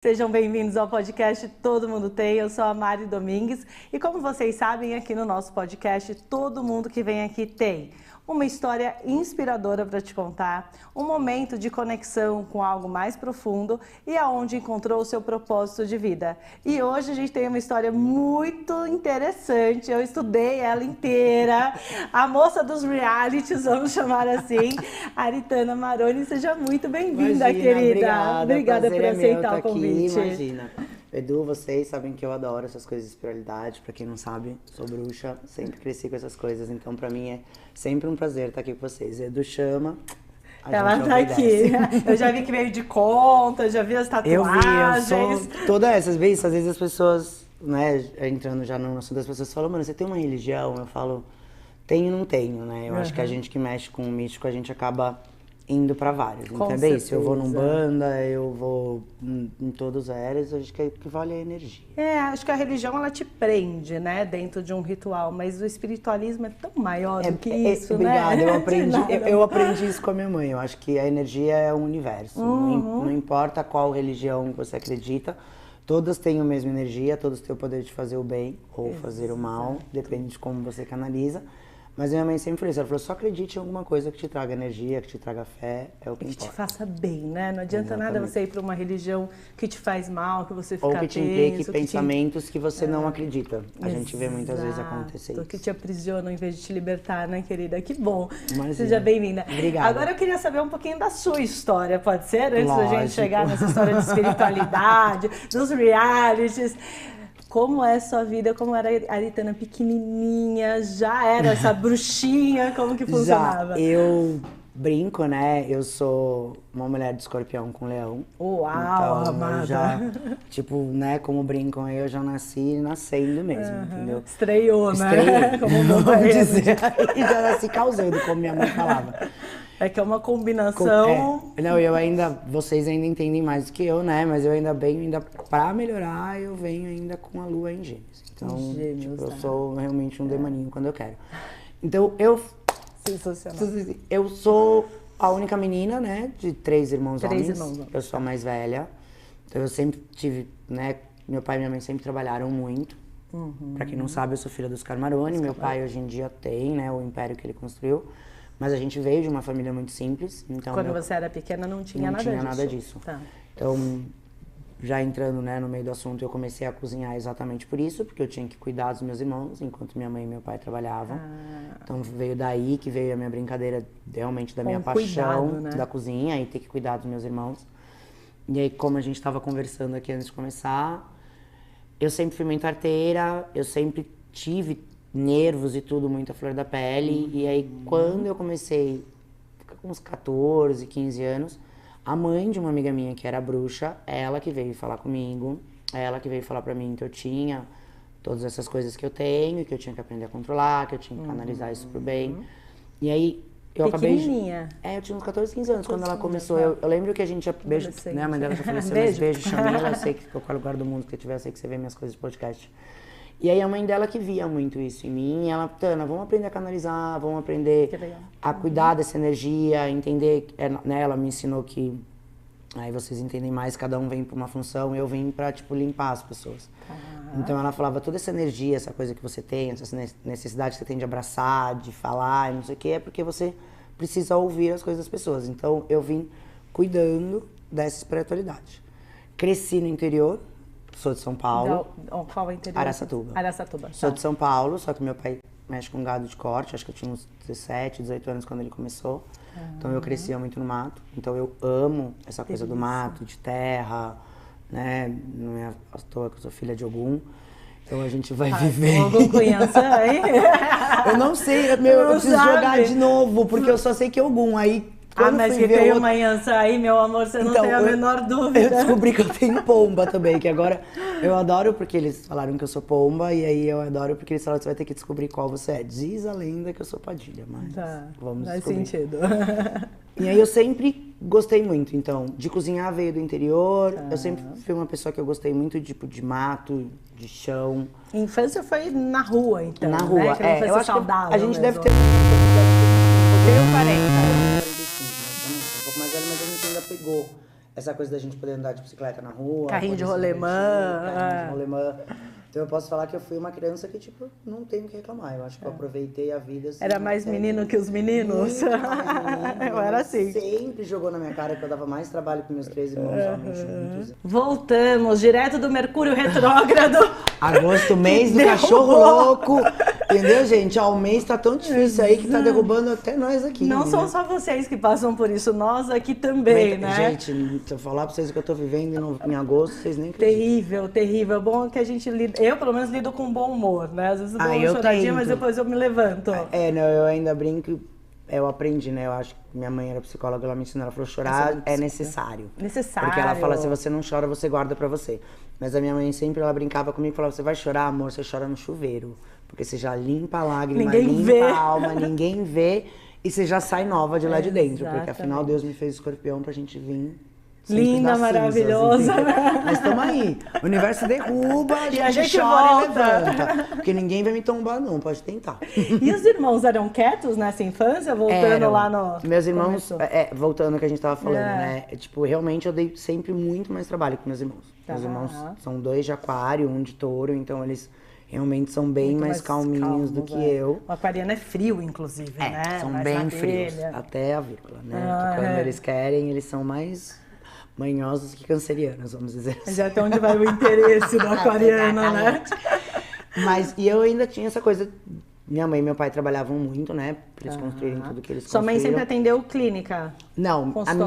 Sejam bem-vindos ao podcast Todo Mundo Tem. Eu sou a Mari Domingues e, como vocês sabem, aqui no nosso podcast, todo mundo que vem aqui tem uma história inspiradora para te contar, um momento de conexão com algo mais profundo e aonde encontrou o seu propósito de vida. E hoje a gente tem uma história muito interessante, eu estudei ela inteira, a moça dos realities, vamos chamar assim, Aritana Maroni. Seja muito bem-vinda, querida. Obrigada por aceitar o convite. Aqui, imagina. Edu, vocês sabem que eu adoro essas coisas de espiritualidade. Pra quem não sabe, sou bruxa, sempre cresci com essas coisas. Então, pra mim, é sempre um prazer estar aqui com vocês. Edu chama, ela tá aqui. Eu já vi que veio de conta, já vi as tatuagens. Eu sou todas essas vezes. Às vezes as pessoas, né, entrando já no assunto, as pessoas falam, mano, você tem uma religião? Eu falo, tenho e não tenho, né? Eu acho que a gente que mexe com o místico, a gente acaba indo pra vários, entendeu? Se eu vou num banda, eu vou em todas as áreas, acho que vale a energia. Acho que a religião, ela te prende, né, dentro de um ritual, mas o espiritualismo é tão maior do que isso, obrigada, né? eu aprendi isso com a minha mãe. Eu acho que a energia é o universo, não importa qual religião você acredita, todas têm a mesma energia, todas têm o poder de fazer o bem ou fazer o mal, depende de como você canaliza. Mas minha mãe sempre falou isso, ela falou, só acredite em alguma coisa que te traga energia, que te traga fé, é o que importa. Que te faça bem, né? Não adianta nada você ir para uma religião que te faz mal, que você fica tenso. Ou que te implique pensamentos que você não acredita. A Exato. gente vê muitas vezes acontecer isso. Que te aprisionam em vez de te libertar, né, querida? Que bom. Imagina. Seja bem-vinda. Obrigada. Agora eu queria saber um pouquinho da sua história, pode ser? Antes da gente chegar nessa história de espiritualidade, dos realities. Como é a sua vida? Como era a Aritana pequenininha? Já era essa bruxinha? Como que funcionava? Já, eu brinco, né? Eu sou uma mulher de escorpião com leão. Uau, então, amada! Eu já, tipo, né, como brincam aí, eu já nasci nascendo mesmo, entendeu? Estreou, né? Como vamos dizer. Aí já nasci causando, como minha mãe falava. É que é uma combinação. Não, vocês ainda entendem mais do que eu, né? Mas eu ainda pra melhorar, eu venho ainda com a lua em Gêmeos. Então, eu sou realmente um demoninho quando eu quero. Então, Sensacional. Eu sou a única menina, né? De 3 irmãos homens. Irmãos. Eu sou a mais velha. Então, eu sempre tive, né? Meu pai e minha mãe sempre trabalharam muito. Pra quem não sabe, eu sou filha do Oscar Maroni. Meu pai hoje em dia tem, né? O império que ele construiu. Mas a gente veio de uma família muito simples, então... Quando você era pequena não tinha nada disso. Tá. Então, já entrando, né, no meio do assunto, eu comecei a cozinhar exatamente por isso, porque eu tinha que cuidar dos meus irmãos, enquanto minha mãe e meu pai trabalhavam. Então, veio daí que veio a minha brincadeira, realmente, da minha paixão, né, da cozinha, e ter que cuidar dos meus irmãos. E aí, como a gente estava conversando aqui antes de começar, eu sempre fui muito arteira, eu sempre tive nervos e tudo muito à flor da pele. E aí, quando eu comecei, com uns 14, 15 anos, a mãe de uma amiga minha, que era bruxa, ela que veio falar comigo, ela que veio falar pra mim que eu tinha todas essas coisas que eu tenho, que eu tinha que aprender a controlar, que eu tinha que canalizar isso pro bem. E aí, eu acabei... eu tinha uns 14, 15 anos quando ela começou. Eu lembro que a gente já... Beijo, né? A mãe dela já faleceu, mas beijo, Chamila. Eu sei que qualquer lugar do mundo que você tiver, eu sei que você vê minhas coisas de podcast. E aí a mãe dela que via muito isso em mim, e ela, Tana, vamos aprender a canalizar, vamos aprender a cuidar dessa energia, entender, né, ela me ensinou que, aí vocês entendem mais, cada um vem pra uma função, eu vim pra, tipo, limpar as pessoas. Então ela falava, toda essa energia, essa coisa que você tem, essa necessidade que você tem de abraçar, de falar, não sei o que, é porque você precisa ouvir as coisas das pessoas. Então eu vim cuidando dessa espiritualidade. Cresci no interior. Sou de São Paulo. Qual é o interior? Araçatuba. Sou de São Paulo, só que meu pai mexe com gado de corte. Acho que eu tinha uns 17, 18 anos quando ele começou. Então eu crescia muito no mato. Então eu amo essa coisa do mato, de terra, né? Não é à toa que eu sou filha de Ogum. Então a gente vai viver. Ogum conheça, hein? Eu não sei, eu preciso jogar de novo, porque eu só sei que é Ogum. Aí mas que tem uma Yansan aí, meu amor, você não tem a menor dúvida. Eu descobri que eu tenho pomba também, que agora eu adoro porque eles falaram que eu sou pomba, e aí eu adoro porque eles falaram que você vai ter que descobrir qual você é. Diz a lenda que eu sou Padilha, mas vamos descobrir. Faz sentido. E aí eu sempre gostei muito, então, de cozinhar veio do interior, eu sempre fui uma pessoa que eu gostei muito, tipo, de mato, de chão. Infância foi na rua, então, na rua, né? eu acho que a gente deve ter... Eu tenho 40. Mas a gente ainda pegou essa coisa da gente poder andar de bicicleta na rua. Carrinho de poder se rolemã. divertir, carrinho de rolemã. Então eu posso falar que eu fui uma criança que, tipo, não tenho o que reclamar. Eu acho que eu aproveitei a vida assim. Era mais menino que os meninos? Muito mais menino. Eu era assim. Sempre jogou na minha cara que eu dava mais trabalho que meus 3 irmãos homens juntos. Voltamos, direto do Mercúrio retrógrado. Agosto, mês do cachorro louco. Entendeu, gente? Ó, o mês tá tão difícil aí que tá derrubando até nós aqui. Não né? são só vocês que passam por isso, nós aqui também, né? Gente, se eu falar pra vocês o que eu tô vivendo em agosto, vocês nem acreditam. Terrível, terrível. Bom que a gente lida. Eu, pelo menos, lido com bom humor, né? Às vezes eu dou uma eu choradinha, tento. mas depois eu me levanto. Não, eu ainda brinco. Eu aprendi, né? Eu acho que minha mãe era psicóloga, ela me ensinou, ela falou, chorar é necessário. Necessário. Porque ela fala, se você não chora, você guarda pra você. Mas a minha mãe sempre, ela brincava comigo e falava, você vai chorar, amor, você chora no chuveiro. Porque você já limpa a lágrima, Ninguém limpa vê. a alma, ninguém vê. E você já sai nova de lá de dentro. Porque Exatamente. afinal Deus me fez escorpião pra gente vir. Linda, das cinzas, maravilhosa. entendeu? Mas estamos aí. O universo derruba, E a gente chora volta. e levanta. Porque ninguém vai me tombar, não. Pode tentar. E os irmãos eram quietos nessa infância, voltando Eram. lá no... Meus irmãos, Começou. voltando ao que a gente tava falando, É. né? Tipo, realmente eu dei sempre muito mais trabalho com meus irmãos. Tá. Meus irmãos são 2 de aquário, 1 de touro, então eles realmente são bem Muito mais calminhos do calmos, que eu. O aquariano é frio, inclusive, né? São Mais bem na frios, telha. até a vírgula, né? Ah, Que quando é. eles querem, eles são mais manhosos que cancerianos, vamos dizer assim. Mas é até onde vai o interesse do aquariano, né? Mas, e eu ainda tinha essa coisa. Minha mãe e meu pai trabalhavam muito, né? Pra eles construírem tudo que eles Sua mãe sempre construíram. atendeu clínica? Não, a Consultório.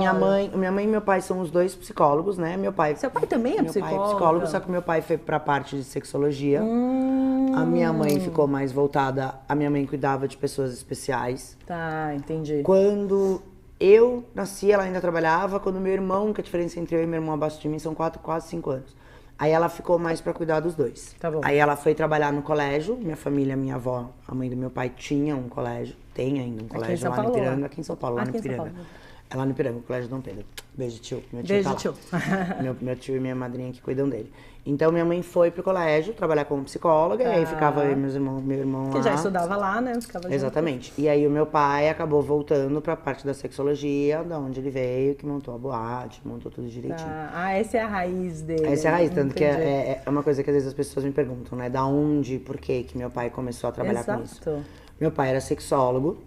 minha mãe e meu pai são os 2 psicólogos, né? Meu pai. Seu pai também é Meu pai é psicólogo? psicólogo, só que meu pai foi pra parte de sexologia. A minha mãe ficou mais voltada. A minha mãe cuidava de pessoas especiais. Tá, entendi. Quando eu nasci, ela ainda trabalhava. Quando meu irmão, que a diferença entre eu e meu irmão abaixo de mim são quase 5 anos. Aí ela ficou mais pra cuidar dos 2. Tá bom. Aí ela foi trabalhar no colégio. Minha família, minha avó, a mãe do meu pai tinha um colégio. Tem ainda um colégio São lá Paulo, no Ipiranga, lá? aqui em São Paulo, lá Aqui no em São Ipiranga. Paulo. É lá no Ipiranga, o Colégio Dom Pedro. Beijo, tio. Meu tio Beijo, tá lá. tio. Meu tio e minha madrinha que cuidam dele. Então minha mãe foi pro colégio trabalhar como psicóloga, e aí ficava eu e meu irmão Que lá. já estudava lá, né? Ficava junto. Exatamente. E aí o meu pai acabou voltando pra parte da sexologia, da onde ele veio, que montou a boate, montou tudo direitinho. Tá. Ah, essa é a raiz dele. Essa é a raiz, tanto que Entendi. é uma coisa que às vezes as pessoas me perguntam, né? Da onde, por quê que meu pai começou a trabalhar com isso. Exato. Meu pai era sexólogo,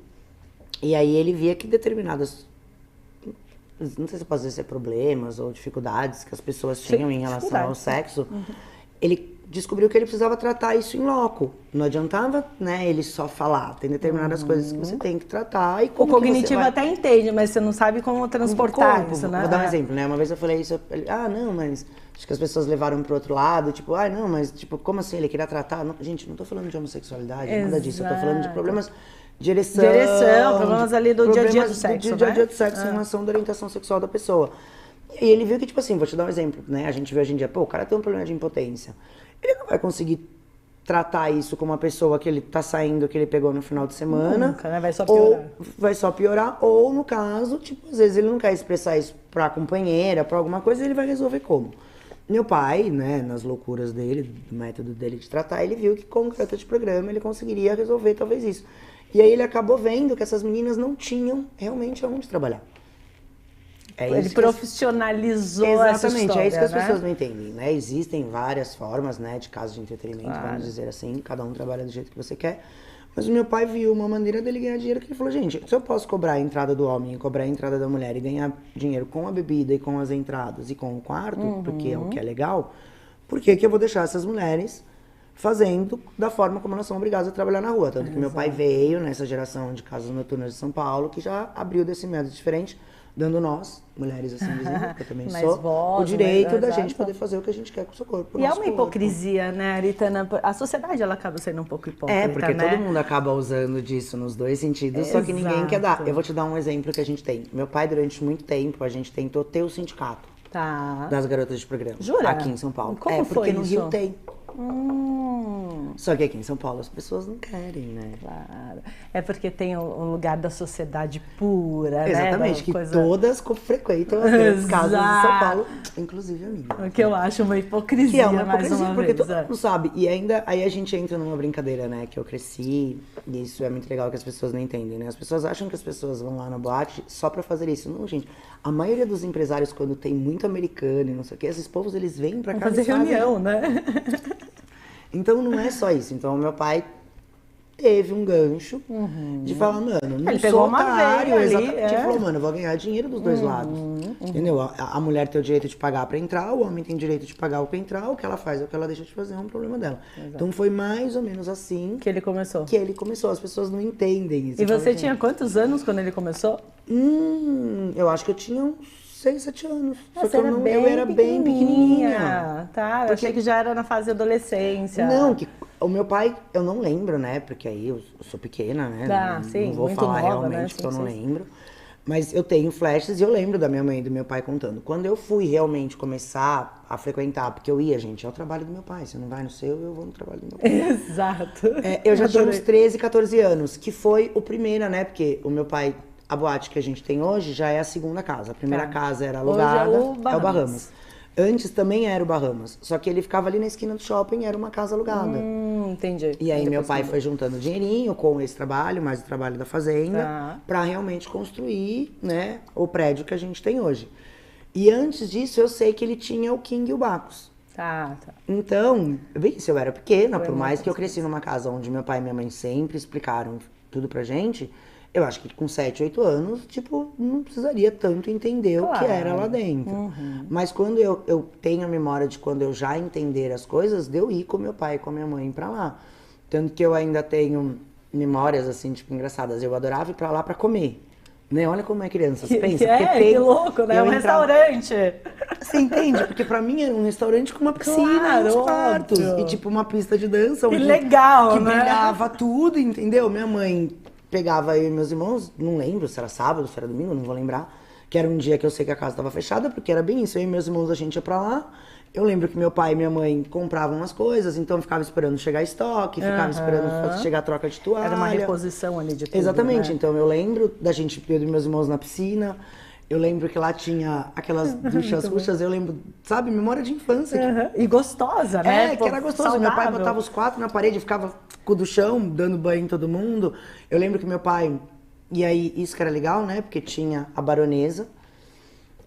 e aí ele via que determinadas, não sei se eu posso dizer problemas ou dificuldades que as pessoas tinham em relação ao dificuldades. sexo, ele descobriu que ele precisava tratar isso em loco. Não adiantava, né, ele só falar. Tem determinadas coisas que você tem que tratar e O como que você cognitivo vai... até entende, mas você não sabe como transportar Como? isso, né? Vou dar um exemplo, né? Uma vez eu falei isso, ele, não, mas acho que as pessoas levaram pro outro lado, tipo, não, mas tipo, como assim? Ele queria tratar? Não, gente, não tô falando de homossexualidade, nada disso. Eu tô falando de Exato. problemas de ereção. Problemas ali do dia a dia do problemas sexo, do dia a dia né? do sexo, em relação da orientação sexual da pessoa. E ele viu que, tipo assim, vou te dar um exemplo, né? A gente vê hoje em dia, o cara tem um problema de impotência. Ele não vai conseguir tratar isso com uma pessoa que ele tá saindo, que ele pegou no final de semana. Nunca, né? Vai só piorar. Ou vai só piorar, ou no caso, tipo, às vezes ele não quer expressar isso pra companheira, pra alguma coisa, ele vai resolver como? Meu pai, né, nas loucuras dele, do método dele de tratar, ele viu que com garota de programa ele conseguiria resolver talvez isso. E aí ele acabou vendo que essas meninas não tinham realmente aonde trabalhar. Ele profissionalizou essa Exatamente, história, é isso que as né? pessoas não entendem, né? Existem várias formas, né, de casos de entretenimento, Claro. vamos dizer assim, cada um trabalha do jeito que você quer. Mas o meu pai viu uma maneira dele ganhar dinheiro que ele falou, gente, se eu posso cobrar a entrada do homem, cobrar a entrada da mulher e ganhar dinheiro com a bebida e com as entradas e com o quarto, porque é o que é legal, por que que eu vou deixar essas mulheres fazendo da forma como elas são obrigadas a trabalhar na rua? Tanto que meu pai veio nessa geração de casas noturnas de São Paulo, que já abriu desse método diferente, dando nós, mulheres assim dizendo, que eu também Mais sou, voz, o direito né? da Exato. gente poder fazer o que a gente quer com o seu corpo. com o E é nosso uma corpo. hipocrisia, né, Aritana? A sociedade, ela acaba sendo um pouco hipócrita, Porque né? todo mundo acaba usando disso nos dois sentidos, só que ninguém quer dar. Exato. Eu vou te dar um exemplo que a gente tem. Meu pai, durante muito tempo, a gente tentou ter o sindicato Tá. das garotas de programa. Jura? Aqui em São Paulo. Como porque foi no isso? Rio tem. Só que aqui em São Paulo as pessoas não querem, né? Claro. É porque tem o lugar da sociedade pura, Exatamente, né? que Coisa... todas frequentam as grandes casas de São Paulo, inclusive a minha. O que eu acho uma hipocrisia, Que é uma mais hipocrisia, uma porque vez. todo mundo sabe. E ainda, aí a gente entra numa brincadeira, né? Que eu cresci, e isso é muito legal que as pessoas não entendem, né? As pessoas acham que as pessoas vão lá na boate só pra fazer isso. Não, gente. A maioria dos empresários, quando tem muito americano e não sei o que, esses povos, eles vêm pra cá Vamos fazer reunião, né? Então não é só isso. Então meu pai teve um gancho de falar, mano, não Ele sou pegou uma otário, veia ali, exatamente. Ele falou, mano, eu vou ganhar dinheiro dos dois lados. Entendeu? A mulher tem o direito de pagar pra entrar, o homem tem o direito de pagar pra entrar, o que ela faz, o que ela deixa de fazer é um problema dela. Exato. Então foi mais ou menos assim Que ele começou. que ele começou. As pessoas não entendem isso. E você Falam, tinha quantos anos quando ele começou? eu acho que eu tinha uns 6, 7 anos. Só que Você eu era bem pequenininha. Tá, eu achei que já era na fase de adolescência. Não, que o meu pai, eu não lembro, né? Porque aí eu sou pequena, né? Tá, não, sim, não vou muito falar nova, realmente, né? porque eu Sim, não sim. lembro. Mas eu tenho flashes e eu lembro da minha mãe e do meu pai contando. Quando eu fui realmente começar a frequentar, porque eu ia, gente, é o trabalho do meu pai. Você não vai no seu, eu vou no trabalho do meu pai. Exato. Eu já tinha Adorei. uns 13, 14 anos, que foi o primeiro, né? Porque o meu pai, a boate que a gente tem hoje já é a segunda casa. A primeira Tá. casa era Hoje é alugada, o Bahamas. Antes também era o Bahamas, só que ele ficava ali na esquina do shopping, era uma casa alugada. Entendi. E aí meu Depois pai mudou. foi juntando dinheirinho com esse trabalho, mais o trabalho da fazenda, Tá. pra realmente construir, né, o prédio que a gente tem hoje. E antes disso eu sei que ele tinha o King e o Bacos. Tá. Então, bem, se eu era pequena, Foi por mais muito que eu cresci numa casa onde meu pai e minha mãe sempre explicaram tudo pra gente, eu acho que com 7, 8 anos, tipo, não precisaria tanto entender o que Claro. era lá dentro. Mas quando eu tenho a memória de quando eu já entender as coisas, de eu ir com meu pai e com a minha mãe pra lá. Tanto que eu ainda tenho memórias, assim, tipo, engraçadas. Eu adorava ir pra lá pra comer. Né? Olha como é criança, você pensa. Que louco, né? eu Um entrava- restaurante. Você entende? Porque pra mim era um restaurante com uma piscina Claro, e uns quartos. óbvio. E tipo uma pista de dança. Que onde- legal, que né? brilhava tudo, entendeu? Minha mãe pegava eu e meus irmãos, não lembro se era sábado, se era domingo, não vou lembrar. Que era um dia que eu sei que a casa estava fechada, porque era bem isso. Eu e meus irmãos, a gente ia pra lá. Eu lembro que meu pai e minha mãe compravam as coisas, então eu ficava esperando chegar estoque, ficava esperando chegar a troca de toalha. Era uma reposição ali de tudo, Exatamente, né? então eu lembro da gente, eu e meus irmãos na piscina, eu lembro que lá tinha aquelas duchas roxas, eu lembro, sabe, memória de infância. E gostosa, né? Que era gostoso, meu pai botava os 4 na parede, ficava com o do chão, dando banho em todo mundo. Eu lembro que meu pai, e aí isso que era legal, né, porque tinha a baronesa,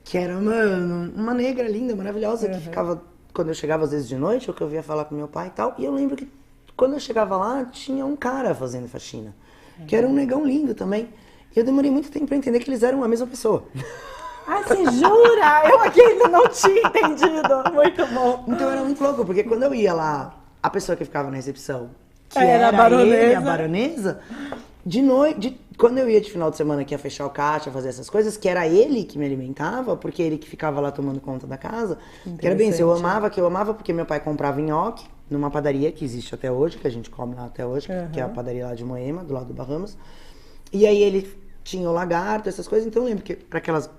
que era, mano, uma negra linda, maravilhosa, que ficava, quando eu chegava às vezes de noite, ou que eu via falar com meu pai e tal, e eu lembro que quando eu chegava lá, tinha um cara fazendo faxina, que era um negão lindo também. E eu demorei muito tempo pra entender que eles eram a mesma pessoa. Ah, você jura? Eu aqui ainda não tinha entendido. Muito bom. Então era muito louco, porque quando eu ia lá, a pessoa que ficava na recepção, que Era a baronesa. ele, a baronesa, de noite, quando eu ia de final de semana que ia fechar o caixa, fazer essas coisas, que era ele que me alimentava, porque ele que ficava lá tomando conta da casa, que era bem isso, eu amava porque meu pai comprava nhoque numa padaria que existe até hoje, que a gente come lá até hoje, que é a padaria lá de Moema, do lado do Bahamas. E aí ele tinha o lagarto, essas coisas, então eu lembro que para aquelas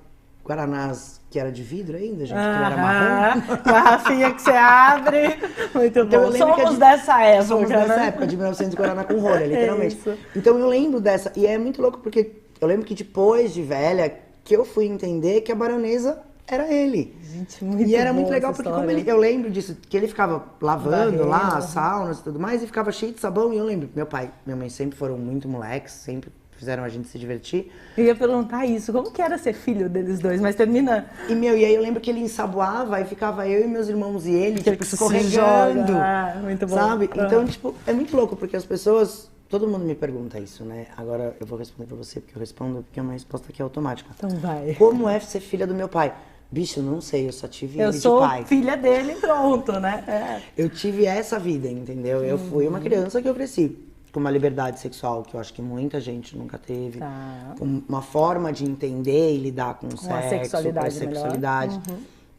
guaranás que era de vidro ainda, gente, que era marrom. Garrafinha que você abre. Muito Então, bom. eu lembro que Somos dessa época, Somos dessa né? época, de 1900 Guaraná com rolha, literalmente. isso. Então eu lembro dessa, e é muito louco porque eu lembro que depois de velha, que eu fui entender que a baronesa era ele. Gente, muito E era boa muito legal essa porque como história. eu lembro disso, que ele ficava lavando Varrendo, lá as saunas e tudo mais, e ficava cheio de sabão, e eu lembro, meu pai e minha mãe sempre foram muito moleques, sempre fizeram a gente se divertir. Eu ia perguntar isso, como que era ser filho deles dois, mas termina... E aí eu lembro que ele ensaboava e ficava eu e meus irmãos e ele, Aquele tipo, que se escorregando. joga. Ah, muito bom. Sabe? Ah. Então, tipo, é muito louco, porque as pessoas... Todo mundo me pergunta isso, né? Agora eu vou responder pra você, porque eu respondo, porque é uma resposta que é automática. Então vai. Como é ser filha do meu pai? Bicho, não sei, eu só tive Eu ele sou de pai. filha dele, pronto, né? É. Eu tive essa vida, entendeu? Eu fui uma criança que eu cresci com uma liberdade sexual que eu acho que muita gente nunca teve. Tá. Com uma forma de entender e lidar com o a sexo, sexualidade com a sexualidade.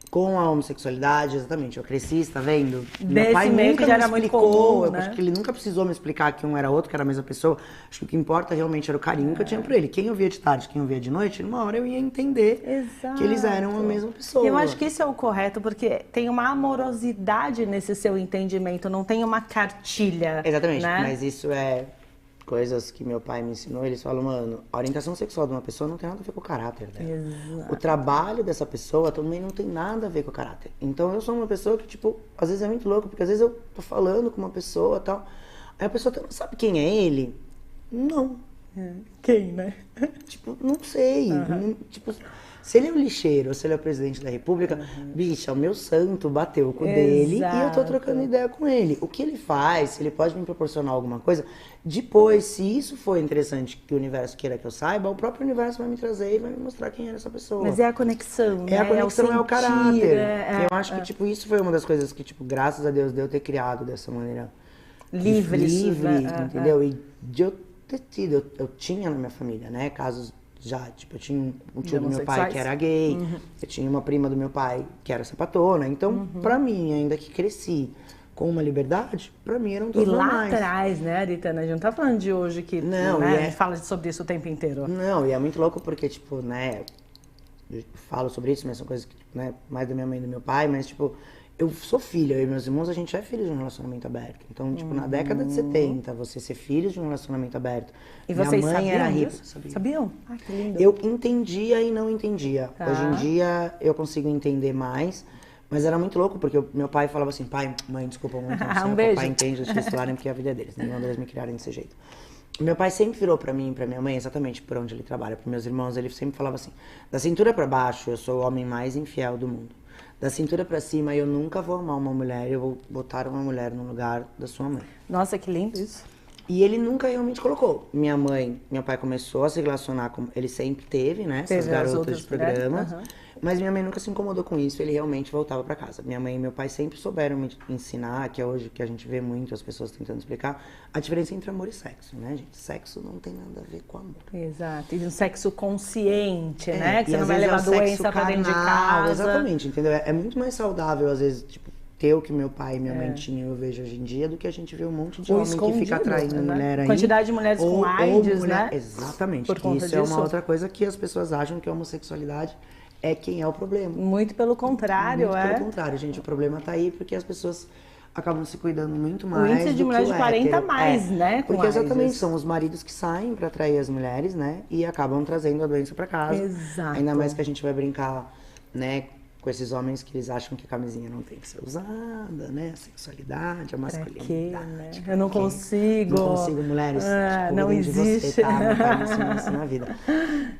com a homossexualidade, exatamente, eu cresci, tá vendo? Desse Meu pai meio nunca que já me era muito explicou, comum, eu né? acho que ele nunca precisou me explicar que um era outro, que era a mesma pessoa. Acho que o que importa realmente era o carinho que eu tinha por ele. Quem eu via de tarde, quem eu via de noite, numa hora eu ia entender que eles eram a mesma pessoa. E eu acho que isso é o correto, porque tem uma amorosidade nesse seu entendimento, não tem uma cartilha. Exatamente, né? mas isso é coisas que meu pai me ensinou. Eles falam, mano, a orientação sexual de uma pessoa não tem nada a ver com o caráter dela. Exato. O trabalho dessa pessoa também não tem nada a ver com o caráter. Então eu sou uma pessoa que, tipo, às vezes é muito louco, porque às vezes eu tô falando com uma pessoa e tal, aí a pessoa não sabe quem é ele? Não. Quem, né? Tipo, não sei. Não, tipo, se ele é um lixeiro ou se ele é o presidente da república, bicha, o meu santo bateu com o dele e eu tô trocando ideia com ele. O que ele faz, se ele pode me proporcionar alguma coisa, depois, se isso for interessante que o universo queira que eu saiba, o próprio universo vai me trazer e vai me mostrar quem era essa pessoa. Mas é a conexão, né? É a conexão, é o caráter. É, eu acho que, tipo, isso foi uma das coisas que, tipo, graças a Deus, de eu ter criado dessa maneira livre, entendeu? E de eu ter tido, eu tinha na minha família, né, casos já, tipo, eu tinha um tio do meu pai que era gay, eu tinha uma prima do meu pai que era sapatona, então, pra mim, ainda que cresci com uma liberdade, pra mim eram todos normais. E lá atrás, né, Aritana, a gente não tá falando de hoje que, não, né, a gente fala sobre isso o tempo inteiro. Não, e é muito louco porque, tipo, né, eu falo sobre isso, mas são coisas que, né, mais da minha mãe e do meu pai, mas, tipo, eu sou filha, eu e meus irmãos, a gente é filho de um relacionamento aberto. Então, tipo, na década de 70, você ser filho de um relacionamento aberto. E vocês minha mãe sabiam era disso? hippie, Sabiam? Ah, que lindo. Eu entendia e não entendia. Hoje em dia, eu consigo entender mais. Mas era muito louco, porque meu pai falava assim, pai, mãe, desculpa muito, Um beijo. papai entende os filhos falarem porque a vida é deles, nenhum deles me criaram desse jeito. Meu pai sempre virou pra mim e pra minha mãe, exatamente por onde ele trabalha, pros meus irmãos, ele sempre falava assim, da cintura pra baixo, eu sou o homem mais infiel do mundo. Da cintura pra cima, eu nunca vou amar uma mulher, eu vou botar uma mulher no lugar da sua mãe. Nossa, que lindo isso. E ele nunca realmente colocou. Meu pai começou a se relacionar com... Ele sempre teve, né? Essas garotas de programa. Mas minha mãe nunca se incomodou com isso, ele realmente voltava pra casa. Minha mãe e meu pai sempre souberam me ensinar, que é hoje que a gente vê muito as pessoas tentando explicar, a diferença entre amor e sexo, né, gente? Sexo não tem nada a ver com amor. Exato. E um sexo consciente, né? Que e você não às vai vezes levar doença pra dentro de casa. Exatamente, entendeu? É muito mais saudável, às vezes, tipo, ter o que meu pai e minha mãe tinham, eu vejo hoje em dia, do que a gente vê um monte de homem que fica atraindo mulher aí. Quantidade de mulheres com AIDS, né? Exatamente. Por conta isso disso. é uma outra coisa que as pessoas acham que a homossexualidade é quem é o problema. Muito pelo contrário, Muito pelo contrário, gente. O problema tá aí porque as pessoas acabam se cuidando muito mais. O índice de mulheres de 40 mais, né? Porque exatamente, são os maridos que saem pra atrair as mulheres, né? E acabam trazendo a doença pra casa. Exato. Ainda mais que a gente vai brincar, né? Com esses homens que eles acham que a camisinha não tem que ser usada, né? A sexualidade, a masculinidade. Quê, né? Eu não consigo. Não consigo, mulheres. Tipo, não existe. Você, tá? Meu pai me ensinou isso na vida.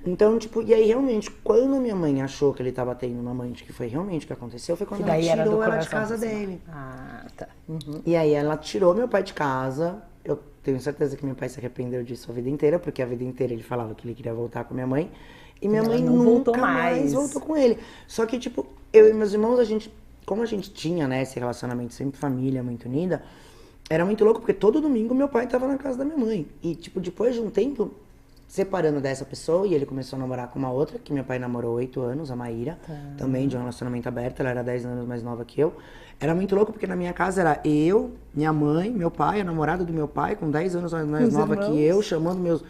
Então, tipo, e aí realmente, quando minha mãe achou que ele tava tendo uma amante, que foi realmente o que aconteceu, foi quando ela tirou ela de casa dele. Ah, tá. E aí ela tirou meu pai de casa. Eu tenho certeza que meu pai se arrependeu disso a vida inteira, porque a vida inteira ele falava que ele queria voltar com minha mãe. E minha mãe nunca mais voltou com ele. Só que, tipo, eu e meus irmãos, como a gente tinha, né, esse relacionamento sempre família, muito unida, era muito louco, porque todo domingo meu pai tava na casa da minha mãe. E, tipo, depois de um tempo, separando dessa pessoa, e ele começou a namorar com uma outra, que meu pai namorou 8 anos, a Maíra, também de um relacionamento aberto, ela era 10 anos mais nova que eu. Era muito louco, porque na minha casa era eu, minha mãe, meu pai, a namorada do meu pai, com 10 anos mais nova que eu, chamando meus...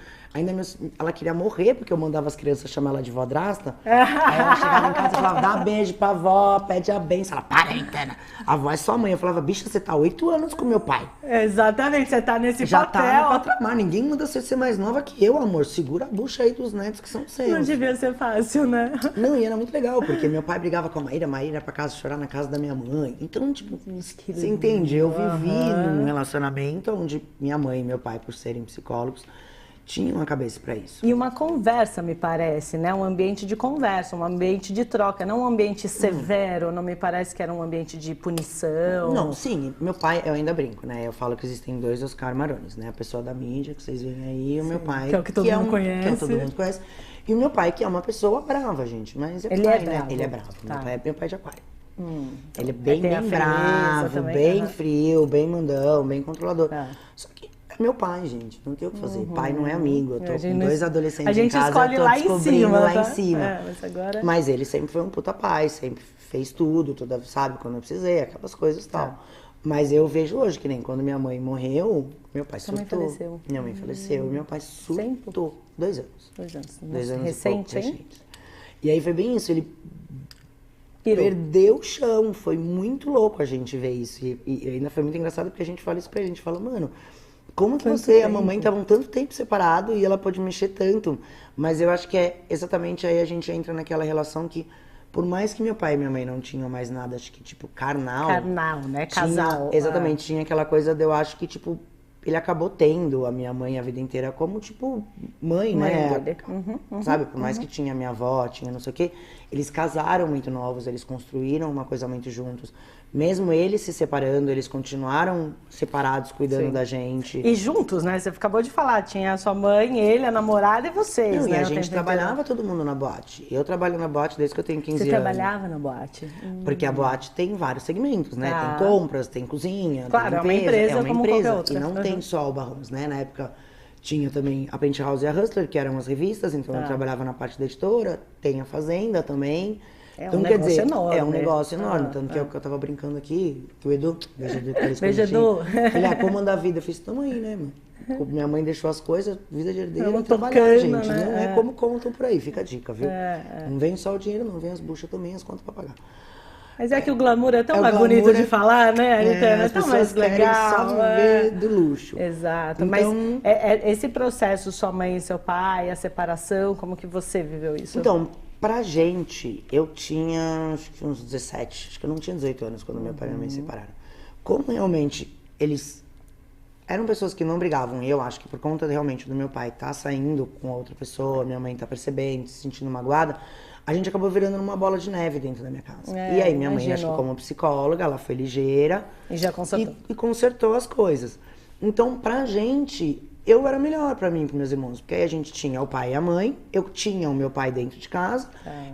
ela queria morrer, porque eu mandava as crianças chamar ela de vodrasta. Aí ela chegava em casa e falava, dá beijo pra avó, pede a benção. Ela, para aí, Tana. A avó é sua mãe. Eu falava, bicha, você tá 8 anos com meu pai. Exatamente, você tá nesse Já papel. tá no patamar. Ninguém manda você ser mais nova que eu, amor. Segura a bucha aí dos netos que são seus. Não devia ser fácil, né? Não, e era muito legal, porque meu pai brigava com a Maíra ia pra casa chorar na casa da minha mãe. Então, tipo, você entende? Eu vivi num relacionamento onde minha mãe e meu pai, por serem psicólogos, tinham a cabeça pra isso. E uma conversa, me parece, né? Um ambiente de conversa, um ambiente de troca, não um ambiente severo, não me parece que era um ambiente de punição. Não, sim, meu pai, eu ainda brinco, né? Eu falo que existem 2 Oscar Marones, né? A pessoa da mídia, que vocês veem aí, e o meu pai, que é o que todo mundo conhece. Que é o que todo mundo conhece. E o meu pai, que é uma pessoa brava, gente. Mas ele pai, é bravo. Né? Ele é bravo. Tá. Meu pai é de aquário. Ele é bem tem a frieza bravo, também, bem frio, bem mandão, bem controlador. Tá. Só que meu pai, gente. Não tem o que fazer. Pai não é amigo. Eu tô com dois adolescentes a gente em casa, escolhe eu tô lá em descobrindo cima, lá tá? em cima. Mas agora... Mas ele sempre foi um puta pai, sempre fez tudo, sabe, quando eu precisei, aquelas coisas e tal. Mas eu vejo hoje que nem quando minha mãe morreu, meu pai surtou. Faleceu. Minha mãe faleceu e meu pai surtou. 2 anos. 2 anos. 2 anos Recente, e pouco, hein? E aí foi bem isso, ele Pirou. perdeu o chão, foi muito louco a gente ver isso. E ainda foi muito engraçado porque a gente fala isso pra ele, a gente fala, mano, como que você e a mamãe estavam tanto tempo separado e ela pode mexer tanto? Mas eu acho que é exatamente aí a gente entra naquela relação que, por mais que meu pai e minha mãe não tinham mais nada, acho que, tipo, carnal. Carnal, né? Casal. Exatamente, tinha aquela coisa de eu acho que, tipo, ele acabou tendo a minha mãe a vida inteira como, tipo, mãe, né? Dele. Sabe? Por mais que tinha minha avó, tinha não sei o quê, eles casaram muito novos, eles construíram uma coisa muito juntos. Mesmo eles se separando, eles continuaram separados, cuidando da gente. E juntos, né? Você acabou de falar, tinha a sua mãe, ele, a namorada e vocês, Não, né? e a gente trabalhava todo mundo na boate. Eu trabalho na boate desde que eu tenho 15 Você anos. trabalhava na boate? Porque a boate tem vários segmentos, né? Tem compras, tem cozinha, Claro, tem limpeza. é uma empresa como qualquer outra. E não tem só o Barramos, né? Na época tinha também a Penthouse e a Hustler, que eram as revistas, então eu trabalhava na parte da editora. Tem a Fazenda também. Então, quer dizer, é um negócio enorme. Tanto que é o que eu tava brincando aqui, que o Edu, beijo Edu, beijo Edu. Ele, como anda a vida? Eu fiz, tamo aí, né, mano? Minha mãe deixou as coisas, vida de herdeira, Vamos trabalhar, tocando, gente. né? Não é como contam por aí, fica a dica, viu? Não vem só o dinheiro, não vem as buchas também, as contas pra pagar. Mas é que o glamour é tão mais bonito de falar, né, Anitta? É tão mais legal. Só viver do luxo. Exato. Então, mas esse processo, sua mãe e seu pai, a separação, como que você viveu isso? Então, pra gente, eu tinha acho que uns 17, acho que eu não tinha 18 anos quando meu pai e minha mãe se separaram. Como realmente eles eram pessoas que não brigavam, e eu acho que por conta realmente do meu pai estar saindo com outra pessoa, minha mãe tá percebendo, se sentindo magoada, a gente acabou virando numa bola de neve dentro da minha casa. E aí minha mãe, acho que como psicóloga, ela foi ligeira e já consertou. E consertou as coisas. Então, pra gente, eu era melhor pra mim e pros meus irmãos, porque aí a gente tinha o pai e a mãe, eu tinha o meu pai dentro de casa,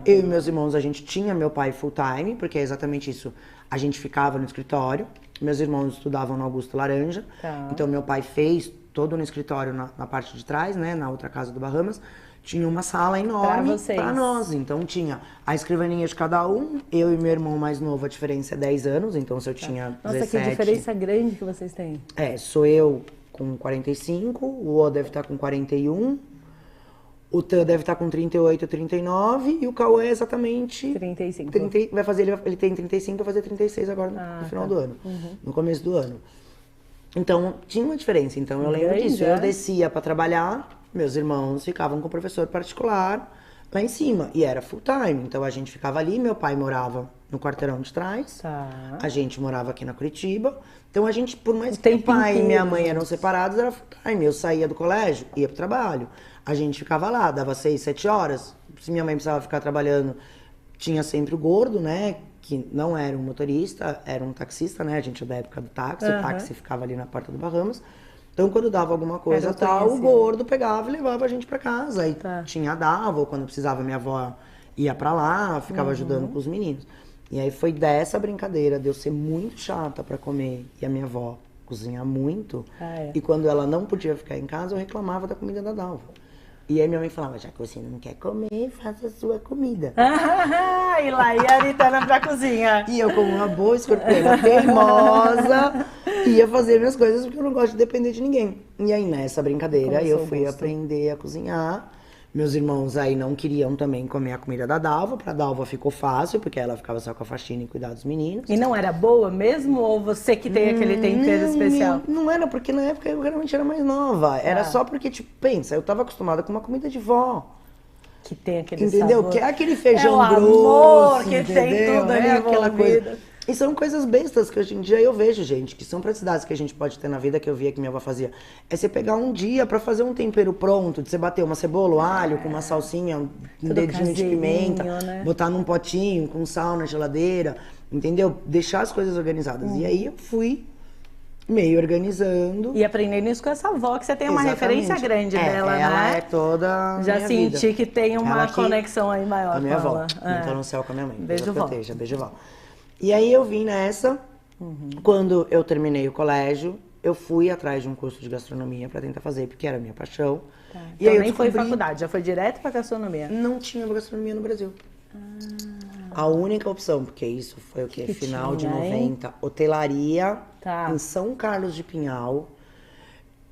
eu e meus irmãos, a gente tinha meu pai full time, porque é exatamente isso, a gente ficava no escritório, meus irmãos estudavam no Augusto Laranja, então meu pai fez todo no escritório na parte de trás, né, na outra casa do Bahamas, tinha uma sala enorme pra nós, então tinha a escrivaninha de cada um, eu e meu irmão mais novo, a diferença é 10 anos, então se eu tinha 17... Nossa, que diferença grande que vocês têm. Sou eu com 45, o O deve estar com 41, o Tan deve estar com 38, 39 e o Cauê é exatamente 35. Vai fazer, ele tem 35, vai fazer 36 agora no final do ano, no começo do ano. Então, tinha uma diferença, então eu lembro disso. Eu descia para trabalhar, meus irmãos ficavam com o professor particular lá em cima, e era full time, então a gente ficava ali, meu pai morava no quarteirão de trás, a gente morava aqui na Curitiba, então a gente, por mais que meu pai e minha mãe eram separados, era full time, eu saía do colégio, ia pro trabalho, a gente ficava lá, dava 6, 7 horas, se minha mãe precisava ficar trabalhando, tinha sempre o gordo, né, que não era um motorista, era um taxista, né, a gente é da época do táxi, o táxi ficava ali na porta do Bahamas. Então, quando dava alguma coisa tal, o gordo pegava e levava a gente pra casa. Aí tinha a Dava, quando precisava, minha avó ia pra lá, ficava ajudando com os meninos. E aí foi dessa brincadeira de eu ser muito chata pra comer e a minha avó cozinhar muito. E quando ela não podia ficar em casa, eu reclamava da comida da Dalva. E aí minha mãe falava, já que você não quer comer, faça a sua comida. E lá ia a Anitta pra cozinha. E eu, como uma boa escorpiana teimosa, ia fazer minhas coisas porque eu não gosto de depender de ninguém. E aí nessa brincadeira eu fui aprender a cozinhar. Meus irmãos aí não queriam também comer a comida da Dalva. Pra Dalva ficou fácil, porque ela ficava só com a faxina e cuidar dos meninos. E não era boa mesmo? Ou você que tem aquele tempero especial? Não era, porque na época eu realmente era mais nova. Era só porque, tipo, pensa, eu tava acostumada com uma comida de vó. Que tem aquele entendeu? sabor. Que é aquele feijão grosso, amor, que entendeu? tem tudo ali aquela coisa. envolvido. E são coisas bestas que hoje em dia eu vejo, gente, que são praticidades que a gente pode ter na vida, que eu via que minha avó fazia. É você pegar um dia pra fazer um tempero pronto, de você bater uma cebola, um alho, com uma salsinha, um dedinho de pimenta, né? Botar num potinho, com sal na geladeira, entendeu? Deixar as coisas organizadas. E aí eu fui meio organizando. E aprendendo isso com essa avó, que você tem uma referência grande dela, ela né? É toda já minha senti vida. Que tem uma conexão aí maior a minha com avó. ela. Então no céu com a minha mãe. Beijo, vó. Beijo, vó. E aí eu vim nessa, quando eu terminei o colégio, eu fui atrás de um curso de gastronomia para tentar fazer, porque era a minha paixão. Tá. E Então aí eu nem foi descobri- faculdade, já foi direto pra gastronomia. Não tinha gastronomia no Brasil. A única opção, porque isso foi o quê? Que Final de tinha, hein? 90, hotelaria Tá. em São Carlos de Pinhal,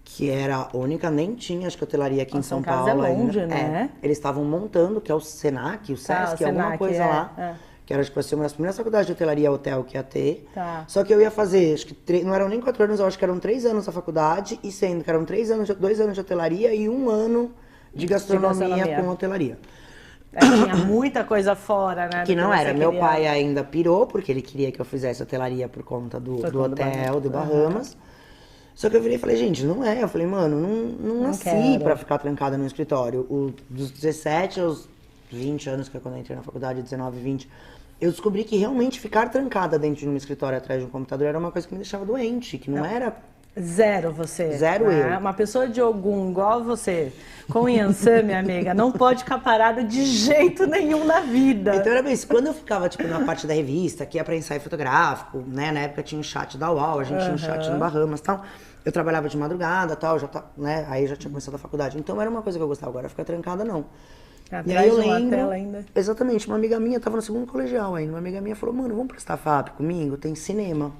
que era a única, nem tinha, acho que hotelaria aqui em Nossa, São São Carlos Paulo é longe, ainda. né? Eles estavam montando, que é o Senac, o Tá, Sesc, o alguma Senac, coisa é, lá. é. Que era, tipo assim, uma das primeiras faculdades de hotelaria hotel que ia ter. Tá. Só que eu ia fazer, acho que não eram nem 4 anos, eu acho que eram 3 anos a faculdade, e sendo que eram 2 anos de hotelaria e 1 ano de gastronomia com hotelaria. Tinha muita coisa fora, né? Que do não você era. Meu queria. pai ainda pirou, porque ele queria que eu fizesse hotelaria por conta do hotel, do Bahamas. Só que eu virei e falei, gente, não é. Eu falei, mano, não nasci quero. pra ficar trancada no escritório. Dos 17 aos 20 anos, que é quando eu entrei na faculdade, 19, 20, eu descobri que realmente ficar trancada dentro de um escritório atrás de um computador era uma coisa que me deixava doente, que não era... Zero você. Zero né? eu. Uma pessoa de Ogum igual você, com Yansan, minha amiga, não pode ficar parada de jeito nenhum na vida. Então era bem isso. Quando eu ficava, tipo, na parte da revista, que ia pra ensaio fotográfico, né? Na época tinha um chat da UAU, a gente tinha um chat no Bahamas e tal. Eu trabalhava de madrugada e tal, já tá, né? Aí já tinha começado a faculdade. Então era uma coisa que eu gostava. Agora ficar trancada, não. Atrás E aí eu de uma lembro, tela ainda. exatamente, uma amiga minha tava no segundo colegial ainda. Uma amiga minha falou, mano, vamos prestar FAP comigo? Tem cinema.